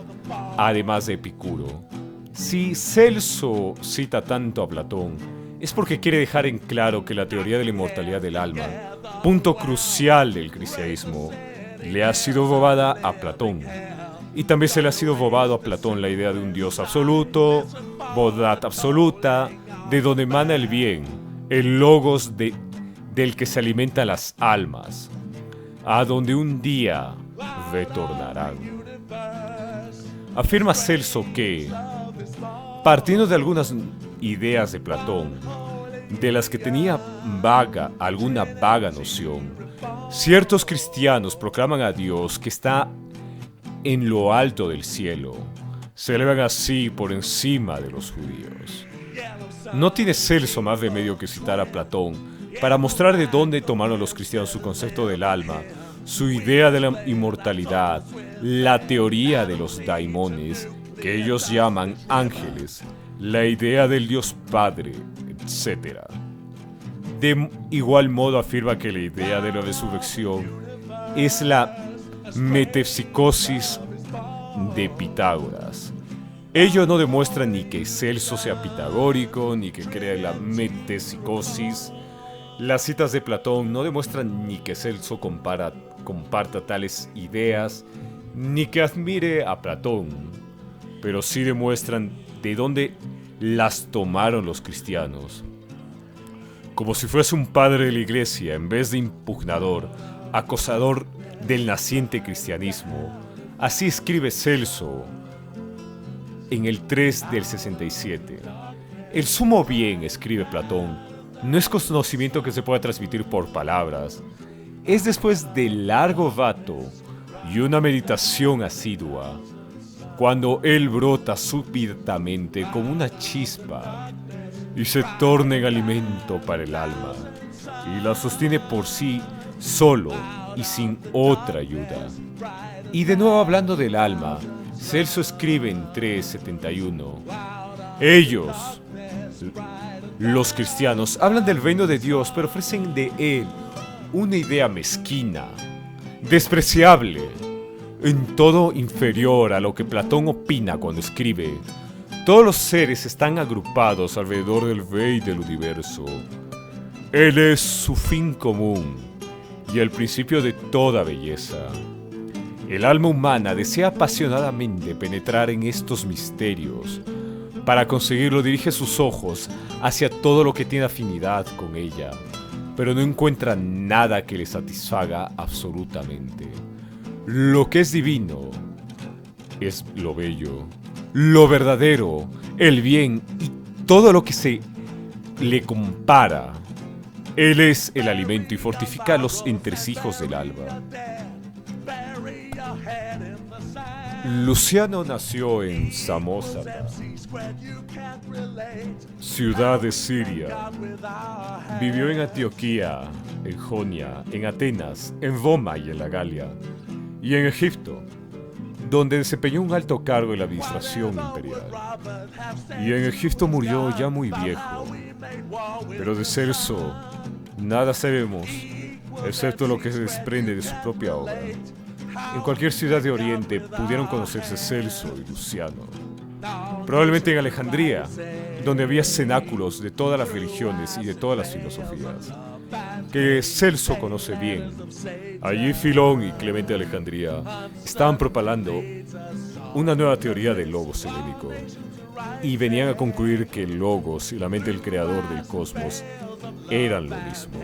además de Epicuro. Si Celso cita tanto a Platón, es porque quiere dejar en claro que la teoría de la inmortalidad del alma, punto crucial del cristianismo, le ha sido robada a Platón. Y también se le ha sido robado a Platón la idea de un Dios absoluto, bondad absoluta, de donde emana el bien, el logos del que se alimentan las almas, a donde un día retornarán. Afirma Celso que, partiendo de algunas ideas de Platón, de las que tenía alguna vaga noción, ciertos cristianos proclaman a Dios que está en lo alto del cielo, se elevan así por encima de los judíos. No tiene Celso más remedio que citar a Platón para mostrar de dónde tomaron los cristianos su concepto del alma, su idea de la inmortalidad, la teoría de los daimones, que ellos llaman ángeles, la idea del Dios Padre, etc. De igual modo afirma que la idea de la resurrección es la metempsicosis de Pitágoras. Ello no demuestra ni que Celso sea pitagórico, ni que crea la metempsicosis. Las citas de Platón no demuestran ni que Celso comparta tales ideas, ni que admire a Platón, pero sí demuestran de dónde las tomaron los cristianos. Como si fuese un padre de la iglesia, en vez de impugnador, acosador del naciente cristianismo. Así escribe Celso en el 3 del 67. El sumo bien, escribe Platón, no es conocimiento que se pueda transmitir por palabras. Es después de largo rato y una meditación asidua, cuando él brota súbitamente como una chispa y se torna en alimento para el alma y la sostiene por sí solo y sin otra ayuda. Y de nuevo hablando del alma, Celso escribe en 3:71: ellos, los cristianos, hablan del reino de Dios, pero ofrecen de él una idea mezquina, despreciable, en todo inferior a lo que Platón opina cuando escribe: todos los seres están agrupados alrededor del Rey del universo. Él es su fin común y el principio de toda belleza. El alma humana desea apasionadamente penetrar en estos misterios. Para conseguirlo dirige sus ojos hacia todo lo que tiene afinidad con ella, pero no encuentra nada que le satisfaga absolutamente. Lo que es divino es lo bello, lo verdadero, el bien y todo lo que se le compara. Él es el alimento y fortifica los entresijos del alma. Luciano nació en Samosata, ciudad de Siria. Vivió en Antioquía, en Jonia, en Atenas, en Roma y en la Galia, y en Egipto, donde desempeñó un alto cargo en la administración imperial. Y en Egipto murió ya muy viejo. Pero de Celso nada sabemos, excepto lo que se desprende de su propia obra. En cualquier ciudad de Oriente pudieron conocerse Celso y Luciano. Probablemente en Alejandría, donde había cenáculos de todas las religiones y de todas las filosofías, que Celso conoce bien. Allí Filón y Clemente de Alejandría estaban propalando una nueva teoría del logos helénico y venían a concluir que el logos y la mente del creador del cosmos eran lo mismo,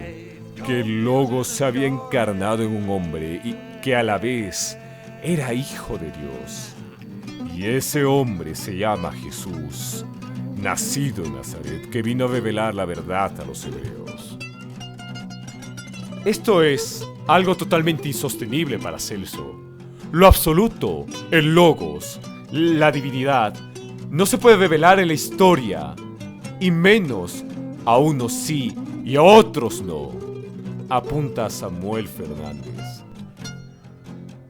que el logos se había encarnado en un hombre y que a la vez era hijo de Dios. Y ese hombre se llama Jesús, nacido en Nazaret, que vino a revelar la verdad a los hebreos. Esto es algo totalmente insostenible para Celso. Lo absoluto, el logos, la divinidad, no se puede revelar en la historia, y menos a unos sí y a otros no, apunta Samuel Fernández.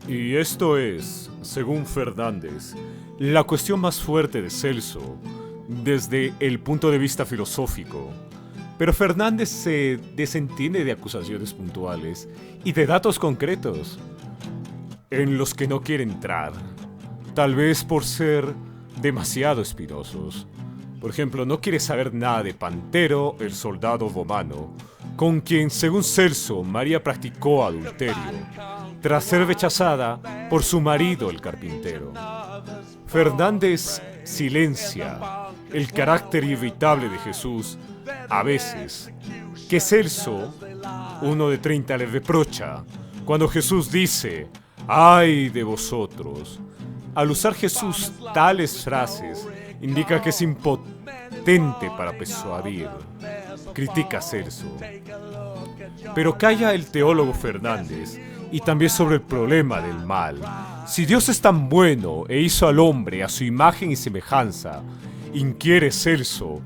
Y esto es, según Fernández, la cuestión más fuerte de Celso desde el punto de vista filosófico. Pero Fernández se desentiende de acusaciones puntuales y de datos concretos en los que no quiere entrar, tal vez por ser demasiado espinosos. Por ejemplo, no quiere saber nada de Pantero, el soldado romano, con quien, según Celso, María practicó adulterio, tras ser rechazada por su marido, el carpintero. Fernández silencia el carácter irritable de Jesús a veces, que Celso, uno de 30, le reprocha cuando Jesús dice: ¡ay de vosotros! Al usar Jesús tales frases, indica que es impotente para persuadir. Critica a Celso. Pero calla el teólogo Fernández y también sobre el problema del mal. Si Dios es tan bueno e hizo al hombre a su imagen y semejanza, inquiere Celso,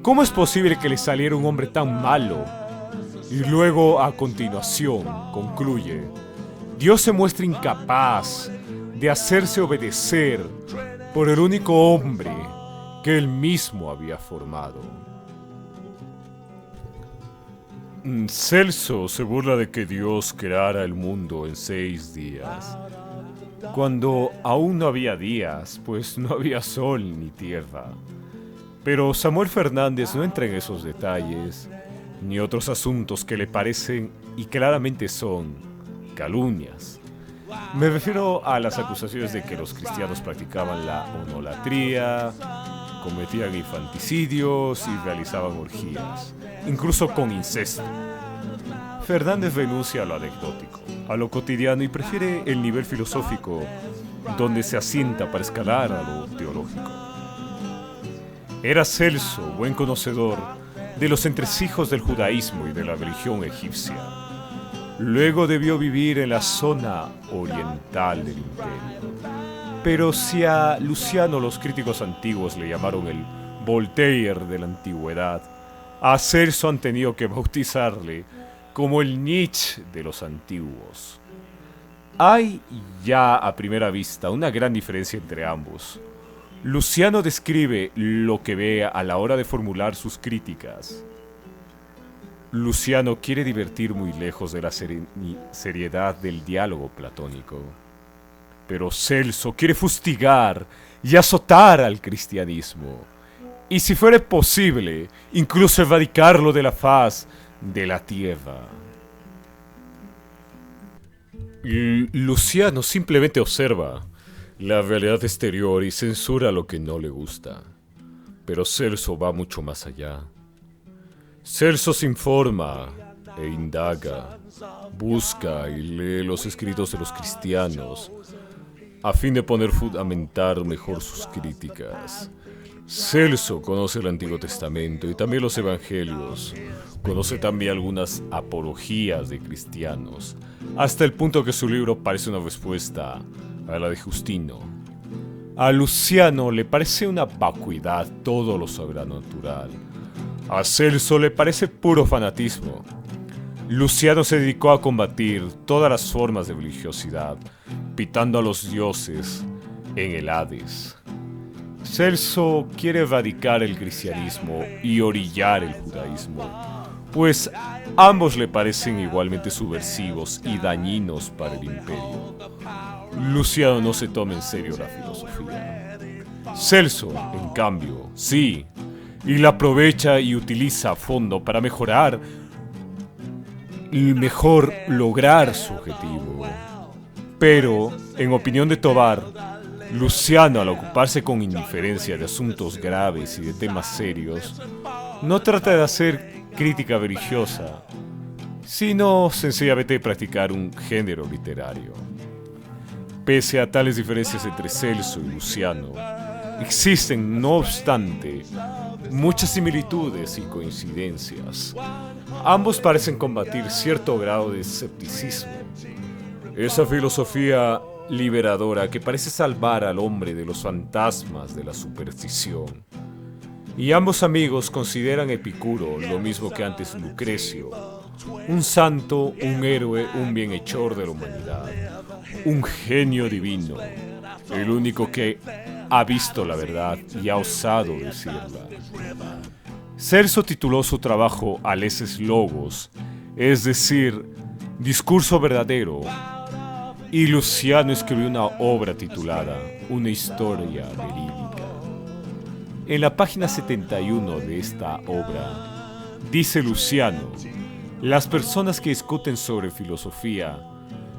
¿cómo es posible que le saliera un hombre tan malo? Y luego, a continuación, concluye: Dios se muestra incapaz de hacerse obedecer por el único hombre que él mismo había formado. Celso se burla de que Dios creara el mundo en 6 días, cuando aún no había días, pues no había sol ni tierra. Pero Samuel Fernández no entra en esos detalles, ni otros asuntos que le parecen y claramente son calumnias. Me refiero a las acusaciones de que los cristianos practicaban la monolatría, cometían infanticidios y realizaban orgías, incluso con incesto. Fernández renuncia a lo anecdótico, a lo cotidiano y prefiere el nivel filosófico, donde se asienta para escalar a lo teológico. Era Celso buen conocedor de los entresijos del judaísmo y de la religión egipcia. Luego debió vivir en la zona oriental del imperio. Pero si a Luciano los críticos antiguos le llamaron el Voltaire de la antigüedad, a Celso han tenido que bautizarle como el Nietzsche de los antiguos. Hay ya a primera vista una gran diferencia entre ambos. Luciano describe lo que ve a la hora de formular sus críticas. Luciano quiere divertir muy lejos de la seriedad del diálogo platónico. Pero Celso quiere fustigar y azotar al cristianismo, y si fuera posible, incluso erradicarlo de la faz de la tierra. Luciano simplemente observa la realidad exterior y censura lo que no le gusta. Pero Celso va mucho más allá. Celso se informa e indaga, busca y lee los escritos de los cristianos a fin de poder fundamentar mejor sus críticas. Celso conoce el Antiguo Testamento y también los Evangelios. Conoce también algunas apologías de cristianos, hasta el punto que su libro parece una respuesta a la de Justino. A Luciano le parece una vacuidad todo lo sobrenatural. A Celso le parece puro fanatismo. Luciano se dedicó a combatir todas las formas de religiosidad, pitando a los dioses en el Hades. Celso quiere erradicar el cristianismo y orillar el judaísmo, pues ambos le parecen igualmente subversivos y dañinos para el imperio. Luciano no se toma en serio la filosofía. Celso, en cambio, sí, y la aprovecha y utiliza a fondo para mejorar y mejor lograr su objetivo. Pero, en opinión de Tovar, Luciano, al ocuparse con indiferencia de asuntos graves y de temas serios, no trata de hacer crítica religiosa, sino sencillamente de practicar un género literario. Pese a tales diferencias entre Celso y Luciano, existen, no obstante, muchas similitudes y coincidencias. Ambos parecen combatir cierto grado de escepticismo, esa filosofía liberadora que parece salvar al hombre de los fantasmas de la superstición. Y ambos amigos consideran Epicuro lo mismo que antes Lucrecio, un santo, un héroe, un bienhechor de la humanidad, un genio divino, el único que ha visto la verdad y ha osado decirla. Celso tituló su trabajo Aleses Logos, es decir, discurso verdadero, y Luciano escribió una obra titulada Una historia verídica. En la página 71 de esta obra, dice Luciano: las personas que discuten sobre filosofía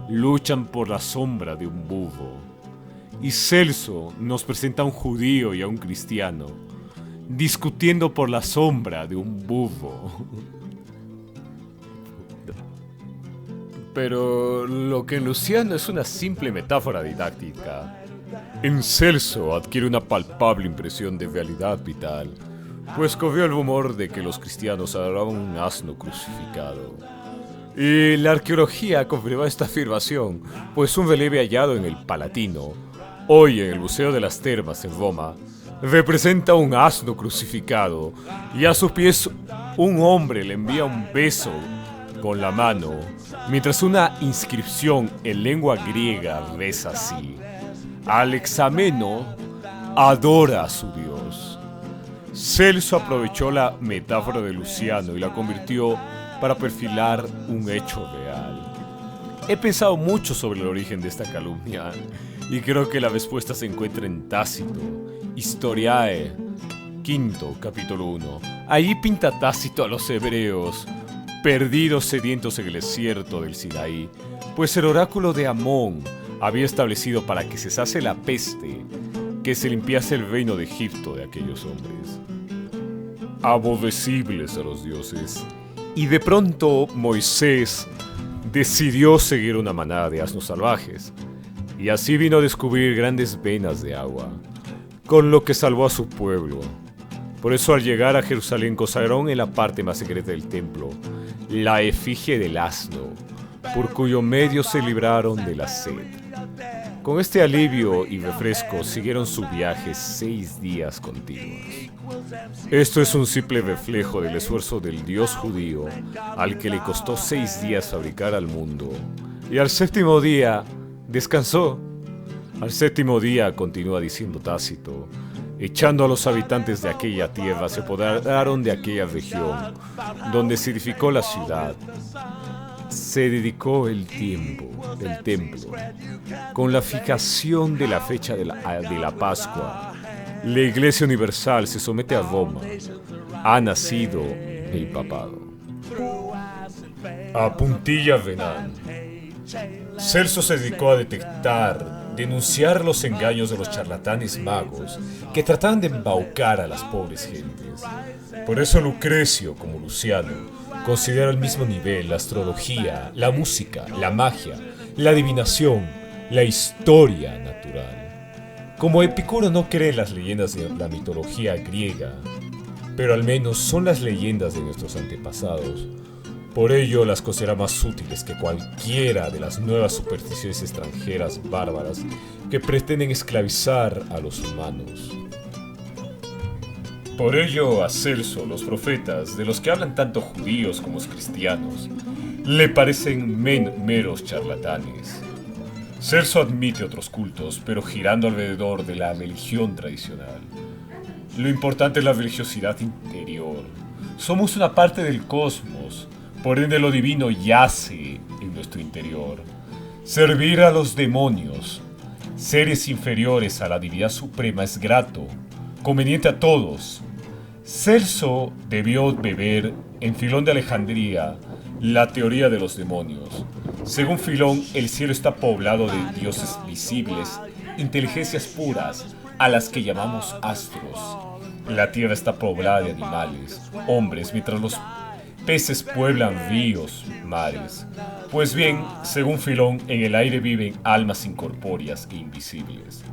luchan por la sombra de un búho. Y Celso nos presenta a un judío y a un cristiano discutiendo por la sombra de un búho. Pero lo que en Luciano es una simple metáfora didáctica, en Celso adquiere una palpable impresión de realidad vital, pues corrió el rumor de que los cristianos adoraban un asno crucificado. Y la arqueología confirma esta afirmación, pues un relieve hallado en el Palatino, hoy en el Museo de las Termas en Roma, representa un asno crucificado y a sus pies un hombre le envía un beso con la mano, mientras una inscripción en lengua griega reza así: Alexameno adora a su dios. Celso aprovechó la metáfora de Luciano y la convirtió para perfilar un hecho real. He pensado mucho sobre el origen de esta calumnia y creo que la respuesta se encuentra en Tácito, Historiae, quinto, capítulo 1. Allí pinta Tácito a los hebreos, perdidos sedientos en el desierto del Sinaí, pues el oráculo de Amón había establecido para que cesase la peste, que se limpiase el reino de Egipto de aquellos hombres, aborrecibles a los dioses. Y de pronto Moisés decidió seguir una manada de asnos salvajes, y así vino a descubrir grandes venas de agua, con lo que salvó a su pueblo. Por eso al llegar a Jerusalén consagraron en la parte más secreta del templo la efigie del asno, por cuyo medio se libraron de la sed. Con este alivio y refresco siguieron su viaje 6 días continuos. Esto es un simple reflejo del esfuerzo del dios judío, al que le costó 6 días fabricar al mundo, y al séptimo día descansó. Al séptimo día, continúa diciendo Tácito, echando a los habitantes de aquella tierra, se apoderaron de aquella región, donde se edificó la ciudad. Se dedicó el tiempo del templo. Con la fijación de la fecha de la Pascua, la Iglesia Universal se somete a Roma. Ha nacido el papado. A puntilla venal. Celso se dedicó a detectar, denunciar los engaños de los charlatanes magos que trataban de embaucar a las pobres gentes. Por eso Lucrecio, como Luciano, considera al mismo nivel la astrología, la música, la magia, la adivinación, la historia natural. Como Epicuro no cree en las leyendas de la mitología griega, pero al menos son las leyendas de nuestros antepasados, Por ello las considera más útiles que cualquiera de las nuevas supersticiones extranjeras bárbaras que pretenden esclavizar a los humanos. Por ello a Celso los profetas, de los que hablan tanto judíos como cristianos, le parecen meros charlatanes. Celso admite otros cultos, pero girando alrededor de la religión tradicional. Lo importante es la religiosidad interior. Somos una parte del cosmos, por ende lo divino yace en nuestro interior. Servir a los demonios, seres inferiores a la divinidad suprema, es grato, conveniente a todos. Celso debió beber en Filón de Alejandría la teoría de los demonios. Según Filón, el cielo está poblado de dioses visibles, inteligencias puras, a las que llamamos astros. La tierra está poblada de animales, hombres, mientras los peces pueblan ríos, mares. Pues bien, según Filón, en el aire viven almas incorpóreas e invisibles.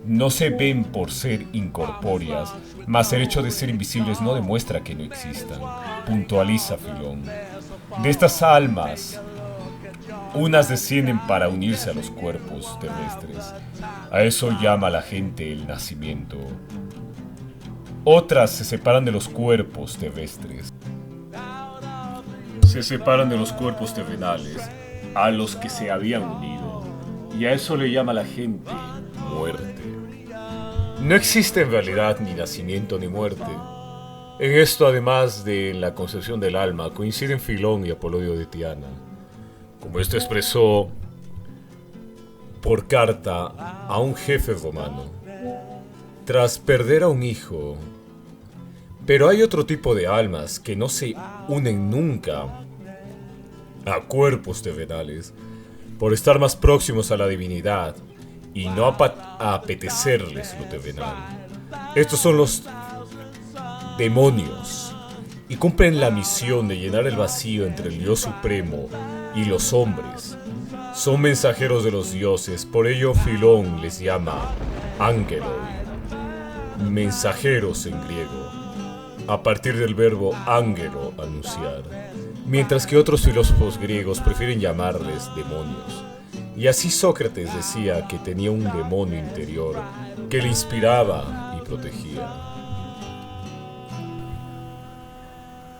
No se ven por ser incorpóreas, mas el hecho de ser invisibles no demuestra que no existan, puntualiza Filón. De estas almas, unas descienden para unirse a los cuerpos terrestres. A eso llama la gente el nacimiento. Otras se separan de los cuerpos terrestres. Se separan de los cuerpos terrenales a los que se habían unido. Y a eso le llama la gente muerte. No existe en realidad ni nacimiento ni muerte. En esto, además de la concepción del alma, coinciden Filón y Apolonio de Tiana, como esto expresó por carta a un jefe romano, tras perder a un hijo. Pero hay otro tipo de almas que no se unen nunca a cuerpos terrenales, por estar más próximos a la divinidad y no apetecerles lo terrenal. Estos son los demonios y cumplen la misión de llenar el vacío entre el Dios Supremo y los hombres. Son mensajeros de los dioses, por ello Filón les llama ángeloi, mensajeros en griego, a partir del verbo ángelo, anunciar, mientras que otros filósofos griegos prefieren llamarles demonios. Y así Sócrates decía que tenía un demonio interior que le inspiraba y protegía.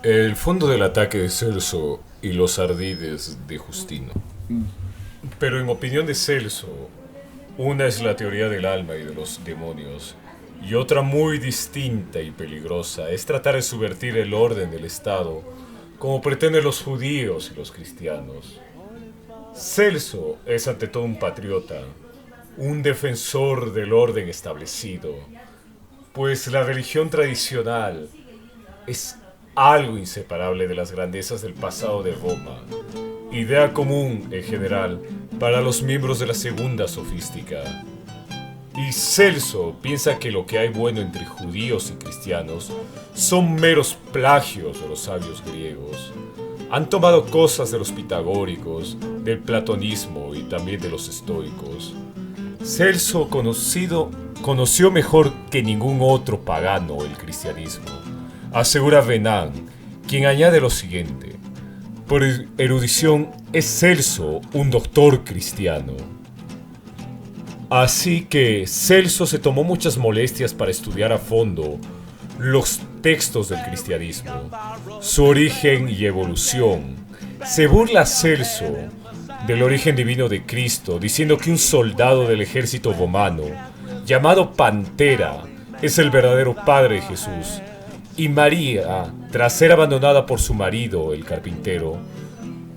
El fondo del ataque de Celso y los ardides de Justino. Pero en opinión de Celso, una es la teoría del alma y de los demonios, y otra muy distinta y peligrosa es tratar de subvertir el orden del Estado, como pretenden los judíos y los cristianos. Celso es ante todo un patriota, un defensor del orden establecido, pues la religión tradicional es algo inseparable de las grandezas del pasado de Roma, idea común en general para los miembros de la segunda sofística. Y Celso piensa que lo que hay bueno entre judíos y cristianos son meros plagios de los sabios griegos. Han tomado cosas de los pitagóricos, del platonismo y también de los estoicos. Celso conoció mejor que ningún otro pagano el cristianismo, asegura Renan, quien añade lo siguiente: por erudición es Celso un doctor cristiano. Así que Celso se tomó muchas molestias para estudiar a fondo los textos del cristianismo, su origen y evolución. Se burla Celso del origen divino de Cristo, diciendo que un soldado del ejército romano, llamado Pantera, es el verdadero padre de Jesús, y María, tras ser abandonada por su marido, el carpintero,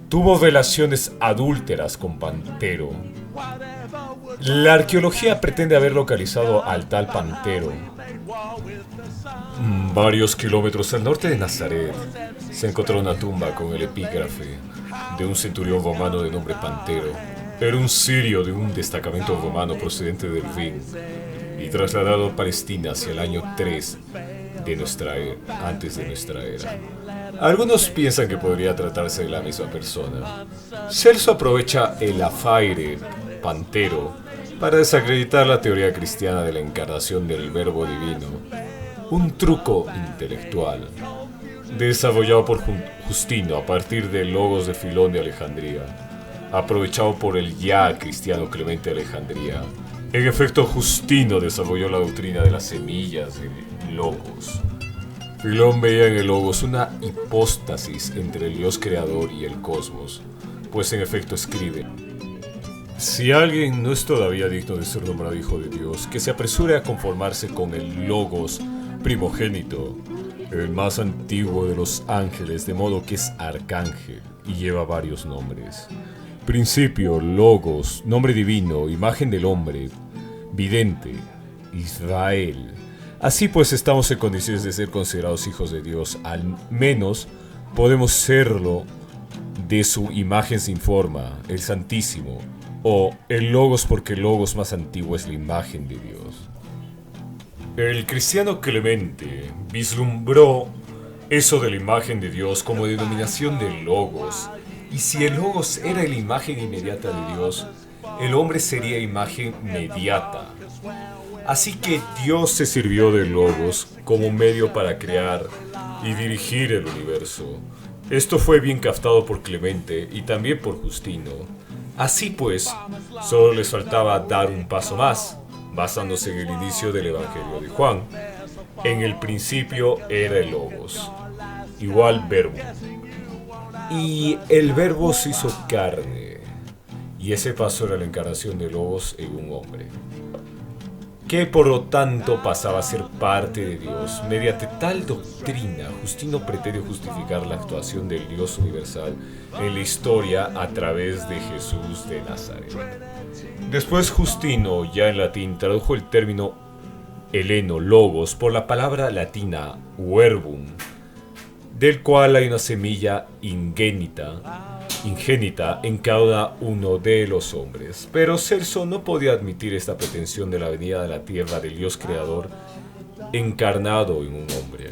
tuvo relaciones adúlteras con Pantero. La arqueología pretende haber localizado al tal Pantero varios kilómetros al norte de Nazaret. Se encontró una tumba con el epígrafe de un centurión romano de nombre Pantero. Era un sirio de un destacamento romano procedente del Rin y trasladado a Palestina hacia el año 3 de antes de nuestra era. Algunos piensan que podría tratarse de la misma persona. Celso aprovecha el afaire Pantero para desacreditar la teoría cristiana de la encarnación del verbo divino, un truco intelectual. desarrollado por Justino a partir del Logos de Filón de Alejandría, aprovechado por el ya cristiano Clemente de Alejandría. En efecto, Justino desarrolló la doctrina de las semillas del Logos. Filón veía en el Logos una hipóstasis entre el Dios creador y el cosmos, pues en efecto escribe: si alguien no es todavía digno de ser nombrado hijo de Dios, que se apresure a conformarse con el Logos primogénito, el más antiguo de los ángeles, de modo que es arcángel y lleva varios nombres. Principio, Logos, nombre divino, imagen del hombre, vidente, Israel. Así pues estamos en condiciones de ser considerados hijos de Dios, al menos podemos serlo de su imagen sin forma, el Santísimo, o el Logos, porque el Logos más antiguo es la imagen de Dios. El cristiano Clemente vislumbró eso de la imagen de Dios como denominación del Logos, y si el Logos era la imagen inmediata de Dios, el hombre sería imagen mediata. Así que Dios se sirvió del Logos como medio para crear y dirigir el universo. Esto fue bien captado por Clemente y también por Justino. Así pues, solo les faltaba dar un paso más, basándose en el inicio del Evangelio de Juan. En el principio era el Logos, igual verbo. Y el verbo se hizo carne, y ese paso era la encarnación del Logos en un hombre, que por lo tanto pasaba a ser parte de Dios. Mediante tal doctrina, Justino pretende justificar la actuación del Dios universal en la historia a través de Jesús de Nazaret. Después Justino, ya en latín, tradujo el término heleno logos por la palabra latina verbum, del cual hay una semilla ingénita en cada uno de los hombres. Pero Celso no podía admitir esta pretensión de la venida de la tierra del Dios creador encarnado en un hombre.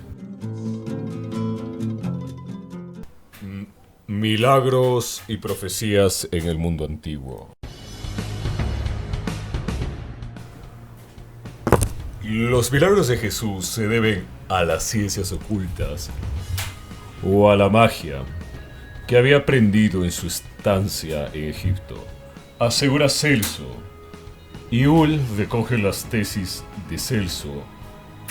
Milagros y profecías en el mundo antiguo. Los milagros de Jesús se deben a las ciencias ocultas o a la magia que había aprendido en su estancia en Egipto, asegura Celso. Y Hull recoge las tesis de Celso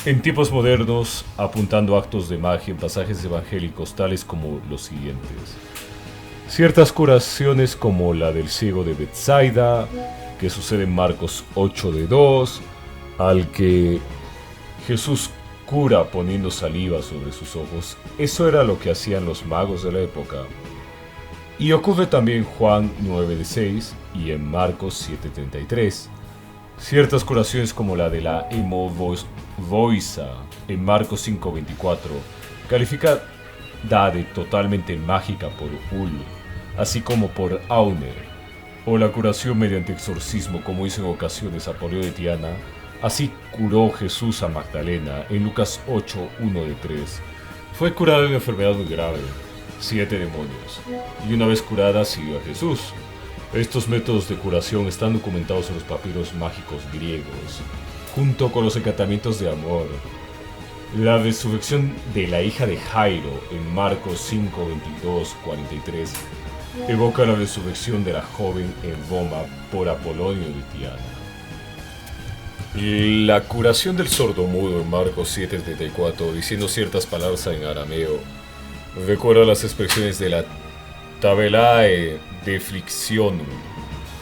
en tiempos modernos, apuntando actos de magia en pasajes evangélicos tales como los siguientes: ciertas curaciones como la del ciego de Betsaida, que sucede en Marcos 8:2, al que Jesús cura poniendo saliva sobre sus ojos. Eso era lo que hacían los magos de la época. Y ocurre también en Juan 9:6 y en Marcos 7:33. Ciertas curaciones como la de la hemovoisa en Marcos 5:24, calificada de totalmente mágica por Hull, así como por Auner, o la curación mediante exorcismo como hizo en ocasiones Apolio de Tiana. Así curó Jesús a Magdalena en Lucas 8:1-3. Fue curada de una enfermedad muy grave, 7 demonios, y una vez curada siguió a Jesús. Estos métodos de curación están documentados en los papiros mágicos griegos, junto con los encantamientos de amor. La resurrección de la hija de Jairo en Marcos 5:22-43 evoca la resurrección de la joven en Roma por Apolonio de Tiana. La curación del sordomudo en Marcos 7:34, diciendo ciertas palabras en arameo, recuerda las expresiones de la tabelae de friccionum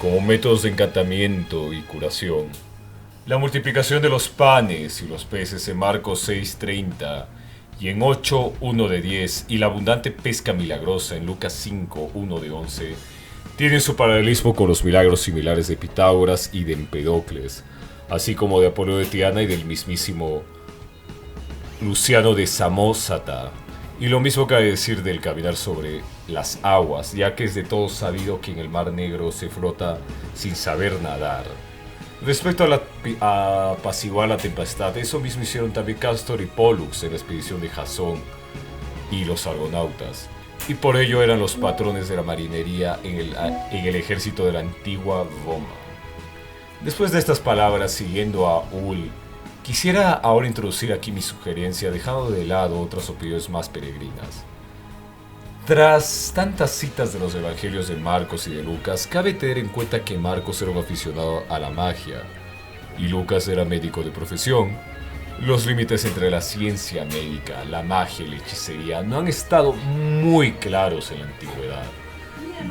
como métodos de encantamiento y curación. La multiplicación de los panes y los peces en Marcos 6:30 y en 8:1-10, y la abundante pesca milagrosa en Lucas 5:1-11 tienen su paralelismo con los milagros similares de Pitágoras y de Empedocles, así como de Apolonio de Tiana y del mismísimo Luciano de Samosata. Y lo mismo cabe decir del caminar sobre las aguas, ya que es de todos sabido que en el Mar Negro se flota sin saber nadar. Respecto a apaciguar la tempestad, eso mismo hicieron también Castor y Pollux en la expedición de Jasón y los argonautas, y por ello eran los patrones de la marinería en el ejército de la antigua Roma. Después de estas palabras, siguiendo a Hull, Quisiera ahora introducir aquí mi sugerencia, dejando de lado otras opiniones más peregrinas. Tras tantas citas de los evangelios de Marcos y de Lucas, cabe tener en cuenta que Marcos era un aficionado a la magia y Lucas era médico de profesión. Los límites entre la ciencia médica, la magia y la hechicería no han estado muy claros en la antigüedad.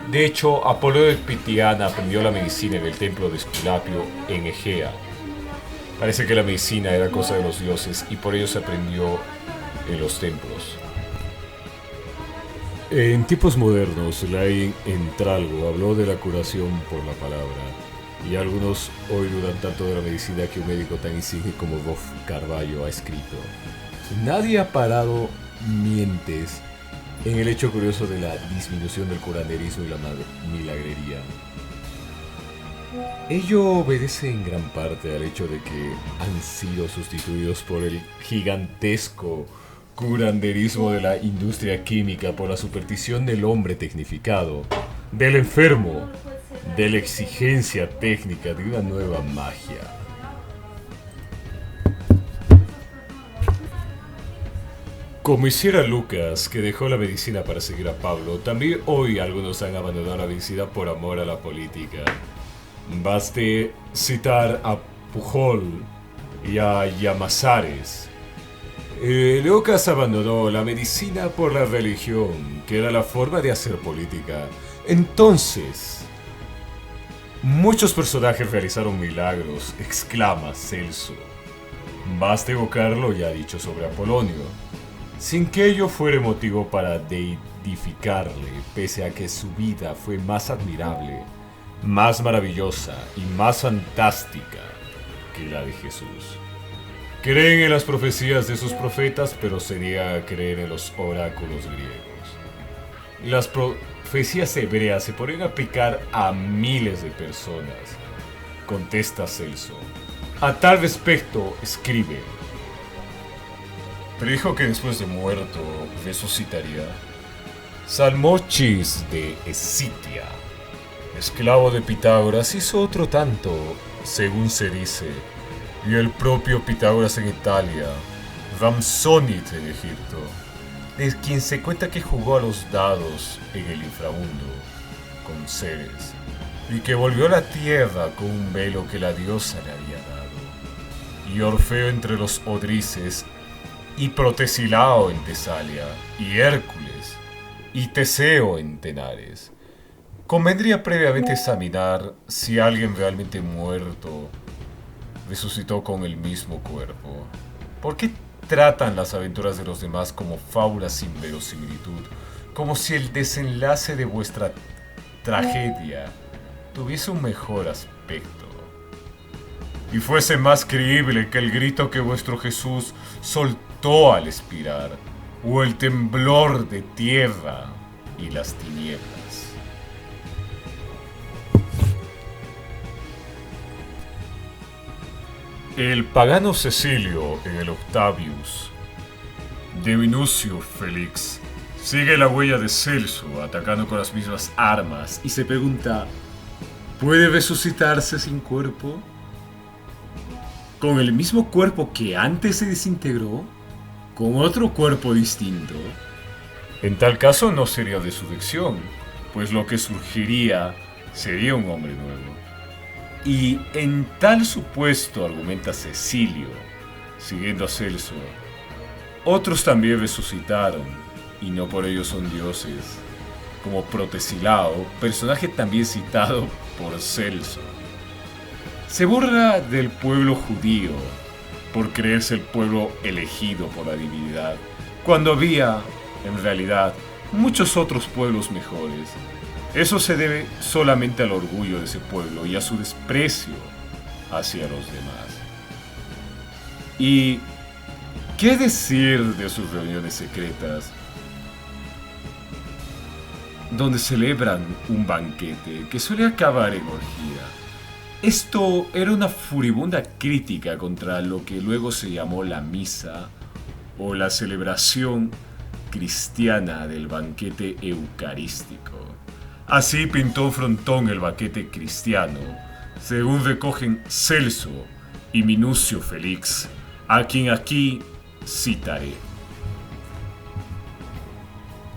De hecho, Apolo de Pitiana aprendió la medicina en el templo de Esculapio en Egea. Parece que la medicina era cosa de los dioses y por ello se aprendió en los templos. En tiempos modernos, Lain Entralgo habló de la curación por la palabra, y algunos hoy dudan tanto de la medicina que un médico tan insigne como Bob Carvalho ha escrito. Nadie ha parado mientes en el hecho curioso de la disminución del curanderismo y la milagrería. Ello obedece en gran parte al hecho de que han sido sustituidos por el gigantesco curanderismo de la industria química, por la superstición del hombre tecnificado, del enfermo, de la exigencia técnica de una nueva magia. Como hiciera Lucas, que dejó la medicina para seguir a Pablo, también hoy algunos han abandonado la medicina por amor a la política. Baste citar a Pujol y a Llamazares. Lucas abandonó la medicina por la religión, que era la forma de hacer política. Entonces, muchos personajes realizaron milagros, exclama Celso. Basta evocar lo ya dicho sobre Apolonio, sin que ello fuere motivo para deidificarle, pese a que su vida fue más admirable, más maravillosa y más fantástica que la de Jesús. Creen en las profecías de sus profetas, pero se niega a creer en los oráculos griegos. Las profecías hebreas se podrían aplicar a miles de personas, contesta Celso. A tal respecto, escribe: predijo que después de muerto resucitaría. Salmochis de Escitia, esclavo de Pitágoras, hizo otro tanto, según se dice, y el propio Pitágoras en Italia, Ramsónit en Egipto, de quien se cuenta que jugó a los dados en el inframundo con Ceres, y que volvió a la tierra con un velo que la diosa le había dado, y Orfeo entre los Odrices, y Protesilao en Tesalia, y Hércules, y Teseo en Tenares. Convendría previamente examinar si alguien realmente muerto resucitó con el mismo cuerpo. ¿Por qué tratan las aventuras de los demás como fábulas sin verosimilitud, como si el desenlace de vuestra tragedia tuviese un mejor aspecto y fuese más creíble que el grito que vuestro Jesús soltó al expirar, o el temblor de tierra y las tinieblas? El pagano Cecilio en el Octavius de Minucio Félix sigue la huella de Celso atacando con las mismas armas y se pregunta: ¿puede resucitarse sin cuerpo? ¿Con el mismo cuerpo que antes se desintegró? ¿Con otro cuerpo distinto? En tal caso no sería resurrección, pues lo que surgiría sería un hombre nuevo. Y en tal supuesto, argumenta Cecilio, siguiendo a Celso, otros también resucitaron, y no por ello son dioses, como Protesilao, personaje también citado por Celso. Se burla del pueblo judío por creerse el pueblo elegido por la divinidad, cuando había, en realidad, muchos otros pueblos mejores. Eso se debe solamente al orgullo de ese pueblo y a su desprecio hacia los demás. ¿Y qué decir de sus reuniones secretas, donde celebran un banquete que suele acabar en orgía? Esto era una furibunda crítica contra lo que luego se llamó la misa o la celebración cristiana del banquete eucarístico. Así pintó un frontón el banquete cristiano, según recogen Celso y Minucio Félix, a quien aquí citaré.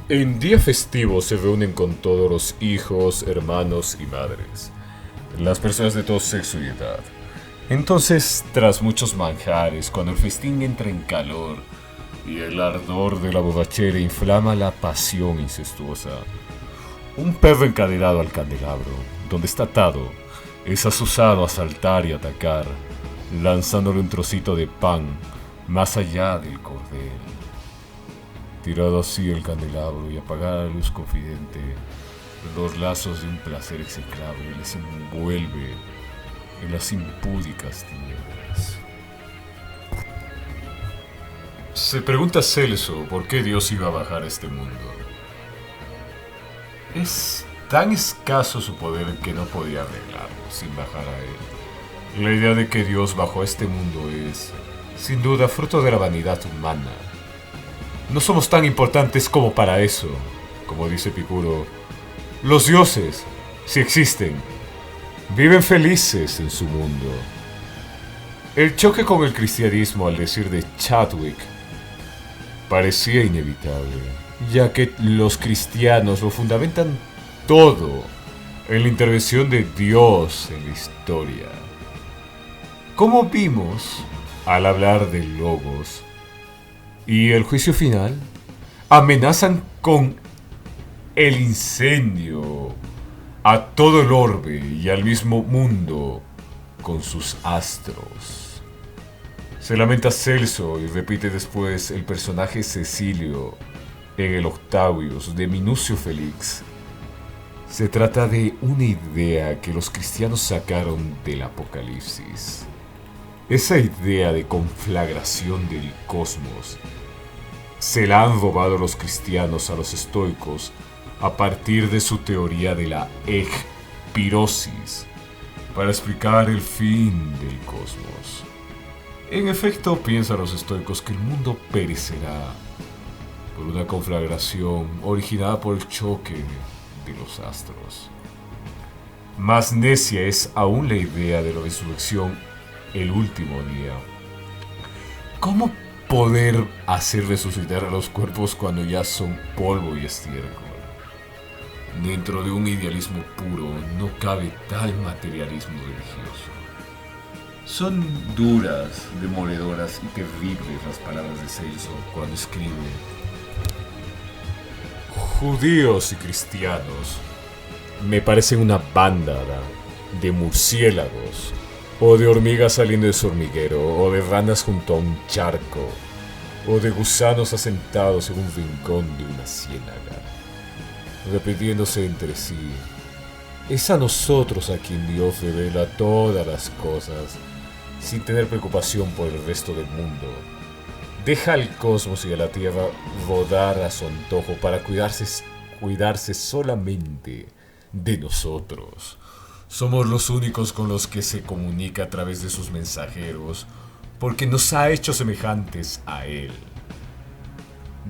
En día festivo se reúnen con todos los hijos, hermanos y madres, las personas de todo sexo y edad. Entonces, tras muchos manjares, cuando el festín entra en calor y el ardor de la borrachera inflama la pasión incestuosa, un perro encadenado al candelabro, donde está atado, es asusado a saltar y atacar, lanzándole un trocito de pan más allá del cordel. Tirado así el candelabro y apagada la luz confidente, los lazos de un placer execrable les envuelve en las impúdicas tinieblas. Se pregunta Celso por qué Dios iba a bajar a este mundo. Es tan escaso su poder que no podía arreglarlo sin bajar a él. La idea de que Dios bajó a este mundo es, sin duda, fruto de la vanidad humana. No somos tan importantes como para eso. Como dice Epicuro, los dioses, si existen, viven felices en su mundo. El choque con el cristianismo, al decir de Chadwick, parecía inevitable, ya que los cristianos lo fundamentan todo en la intervención de Dios en la historia. Como vimos al hablar de logos y el juicio final, amenazan con el incendio a todo el orbe y al mismo mundo con sus astros. Se lamenta Celso y repite después el personaje Cecilio en el Octavius de Minucio Félix. Se trata de una idea que los cristianos sacaron del Apocalipsis. Esa idea de conflagración del cosmos se la han robado los cristianos a los estoicos a partir de su teoría de la ecpirosis para explicar el fin del cosmos. En efecto, piensan los estoicos que el mundo perecerá por una conflagración originada por el choque de los astros. Más necia es aún la idea de la resurrección el último día. ¿Cómo poder hacer resucitar a los cuerpos cuando ya son polvo y estiércol? Dentro de un idealismo puro no cabe tal materialismo religioso. Son duras, demoledoras y terribles las palabras de Celso cuando escribe: judíos y cristianos me parecen una bandada de murciélagos, o de hormigas saliendo de su hormiguero, o de ranas junto a un charco, o de gusanos asentados en un rincón de una ciénaga, repitiéndose entre sí. Es a nosotros a quien Dios revela todas las cosas, sin tener preocupación por el resto del mundo. Deja al cosmos y a la tierra rodar a su antojo para cuidarse solamente de nosotros. Somos los únicos con los que se comunica a través de sus mensajeros, porque nos ha hecho semejantes a Él.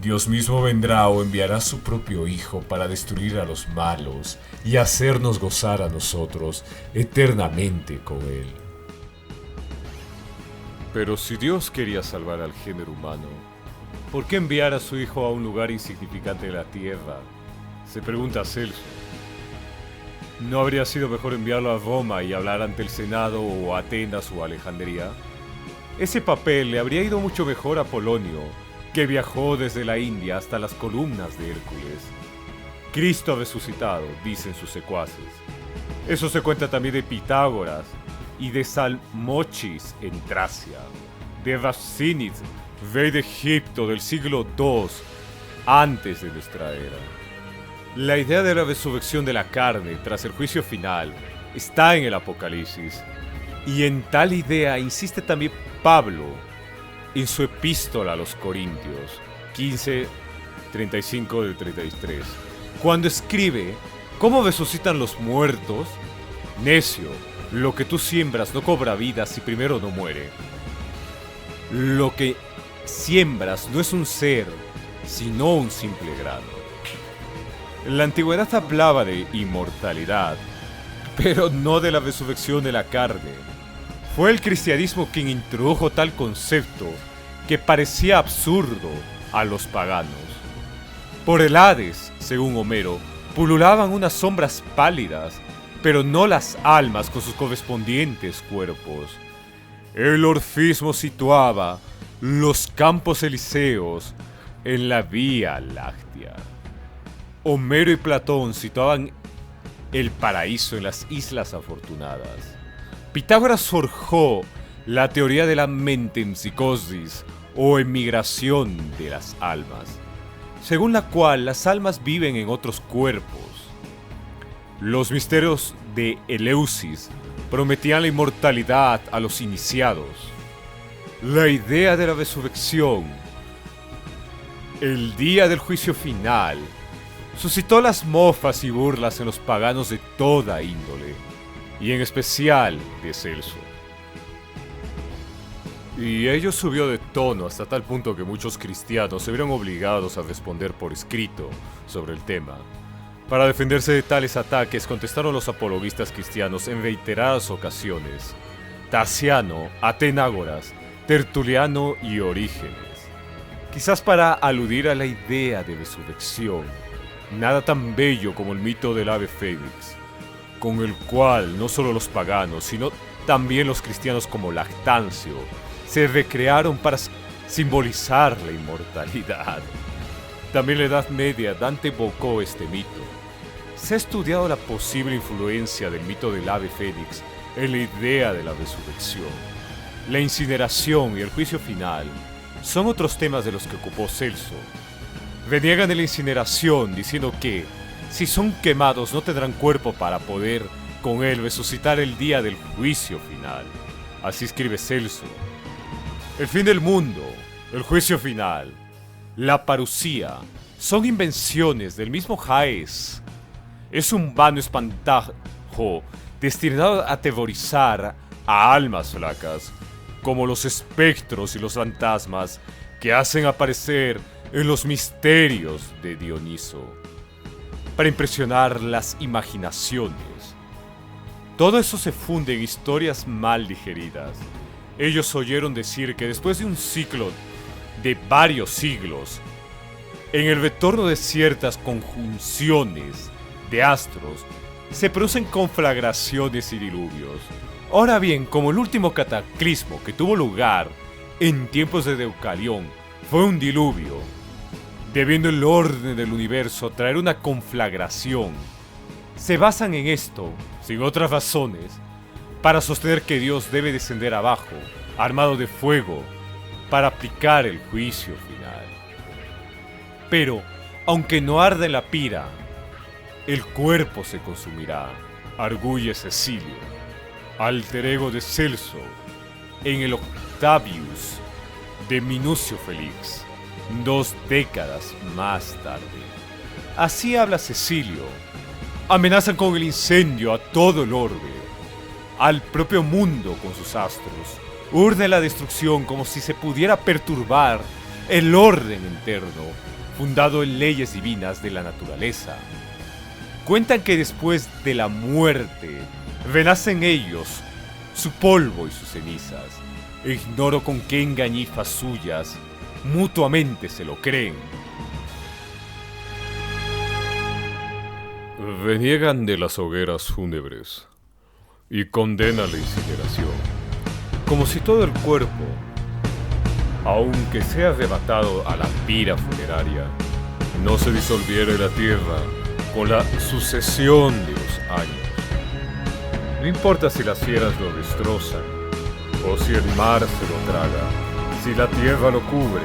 Dios mismo vendrá o enviará a su propio Hijo para destruir a los malos y hacernos gozar a nosotros eternamente con Él. Pero si Dios quería salvar al género humano, ¿por qué enviar a su Hijo a un lugar insignificante de la tierra? Se pregunta Celso. ¿No habría sido mejor enviarlo a Roma y hablar ante el Senado, o a Atenas o a Alejandría? Ese papel le habría ido mucho mejor a Polonio, que viajó desde la India hasta las columnas de Hércules. Cristo ha resucitado, dicen sus secuaces. Eso se cuenta también de Pitágoras y de Salmochis en Tracia, de Rafsinid, rey de Egipto del siglo II antes de nuestra era. La idea de la resurrección de la carne tras el juicio final está en el Apocalipsis, y en tal idea insiste también Pablo en su epístola a los Corintios 15, 35 del 33, cuando escribe: ¿cómo resucitan los muertos? Necio, lo que tú siembras no cobra vida si primero no muere. Lo que siembras no es un ser, sino un simple grano. La antigüedad hablaba de inmortalidad, pero no de la resurrección de la carne. Fue el cristianismo quien introdujo tal concepto que parecía absurdo a los paganos. Por el Hades, según Homero, pululaban unas sombras pálidas, pero no las almas con sus correspondientes cuerpos. El orfismo situaba los campos elíseos en la Vía Láctea. Homero y Platón situaban el paraíso en las Islas Afortunadas. Pitágoras forjó la teoría de la metempsicosis o emigración de las almas, según la cual las almas viven en otros cuerpos. Los misterios de Eleusis prometían la inmortalidad a los iniciados. La idea de la resurrección, el día del juicio final, suscitó las mofas y burlas en los paganos de toda índole, y en especial de Celso. Y ello subió de tono hasta tal punto que muchos cristianos se vieron obligados a responder por escrito sobre el tema. Para defenderse de tales ataques contestaron los apologistas cristianos en reiteradas ocasiones: Tasiano, Atenágoras, Tertuliano y Orígenes. Quizás para aludir a la idea de resurrección, nada tan bello como el mito del ave fénix, con el cual no solo los paganos, sino también los cristianos como Lactancio se recrearon para simbolizar la inmortalidad. También en la Edad Media Dante evocó este mito. Se ha estudiado la posible influencia del mito del ave fénix en la idea de la resurrección. La incineración y el juicio final son otros temas de los que ocupó Celso. Reniegan de la incineración diciendo que, si son quemados, no tendrán cuerpo para poder con él resucitar el día del juicio final. Así escribe Celso. El fin del mundo, el juicio final, la parusía, son invenciones del mismo Jaez. Es un vano espantajo destinado a aterrorizar a almas flacas, como los espectros y los fantasmas que hacen aparecer en los misterios de Dioniso, para impresionar las imaginaciones. Todo eso se funde en historias mal digeridas. Ellos oyeron decir que después de un ciclo de varios siglos, en el retorno de ciertas conjunciones de astros, se producen conflagraciones y diluvios. Ahora bien, como el último cataclismo que tuvo lugar en tiempos de Deucalión fue un diluvio, debiendo el orden del universo traer una conflagración, se basan en esto, sin otras razones, para sostener que Dios debe descender abajo, armado de fuego, para aplicar el juicio final. Pero, aunque no arde la pira, el cuerpo se consumirá, arguye Cecilio, alter ego de Celso, en el Octavius de Minucio Félix, 2 décadas más tarde. Así habla Cecilio. Amenazan con el incendio a todo el orbe, al propio mundo con sus astros. Urden la destrucción como si se pudiera perturbar el orden interno, fundado en leyes divinas de la naturaleza. Cuentan que después de la muerte renacen ellos, su polvo y sus cenizas. Ignoro con qué engañifas suyas mutuamente se lo creen. Reniegan de las hogueras fúnebres y condenan la incineración, como si todo el cuerpo, aunque sea arrebatado a la pira funeraria, no se disolviera en la tierra con la sucesión de los años. No importa si las fieras lo destrozan, o si el mar se lo traga, si la tierra lo cubre,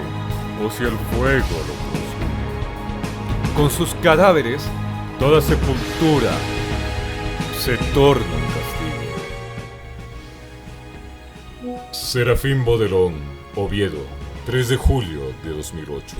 o si el fuego lo consume. Con sus cadáveres, toda sepultura se torna un castigo. Serafín Bodelón, Oviedo, 3 de julio de 2008.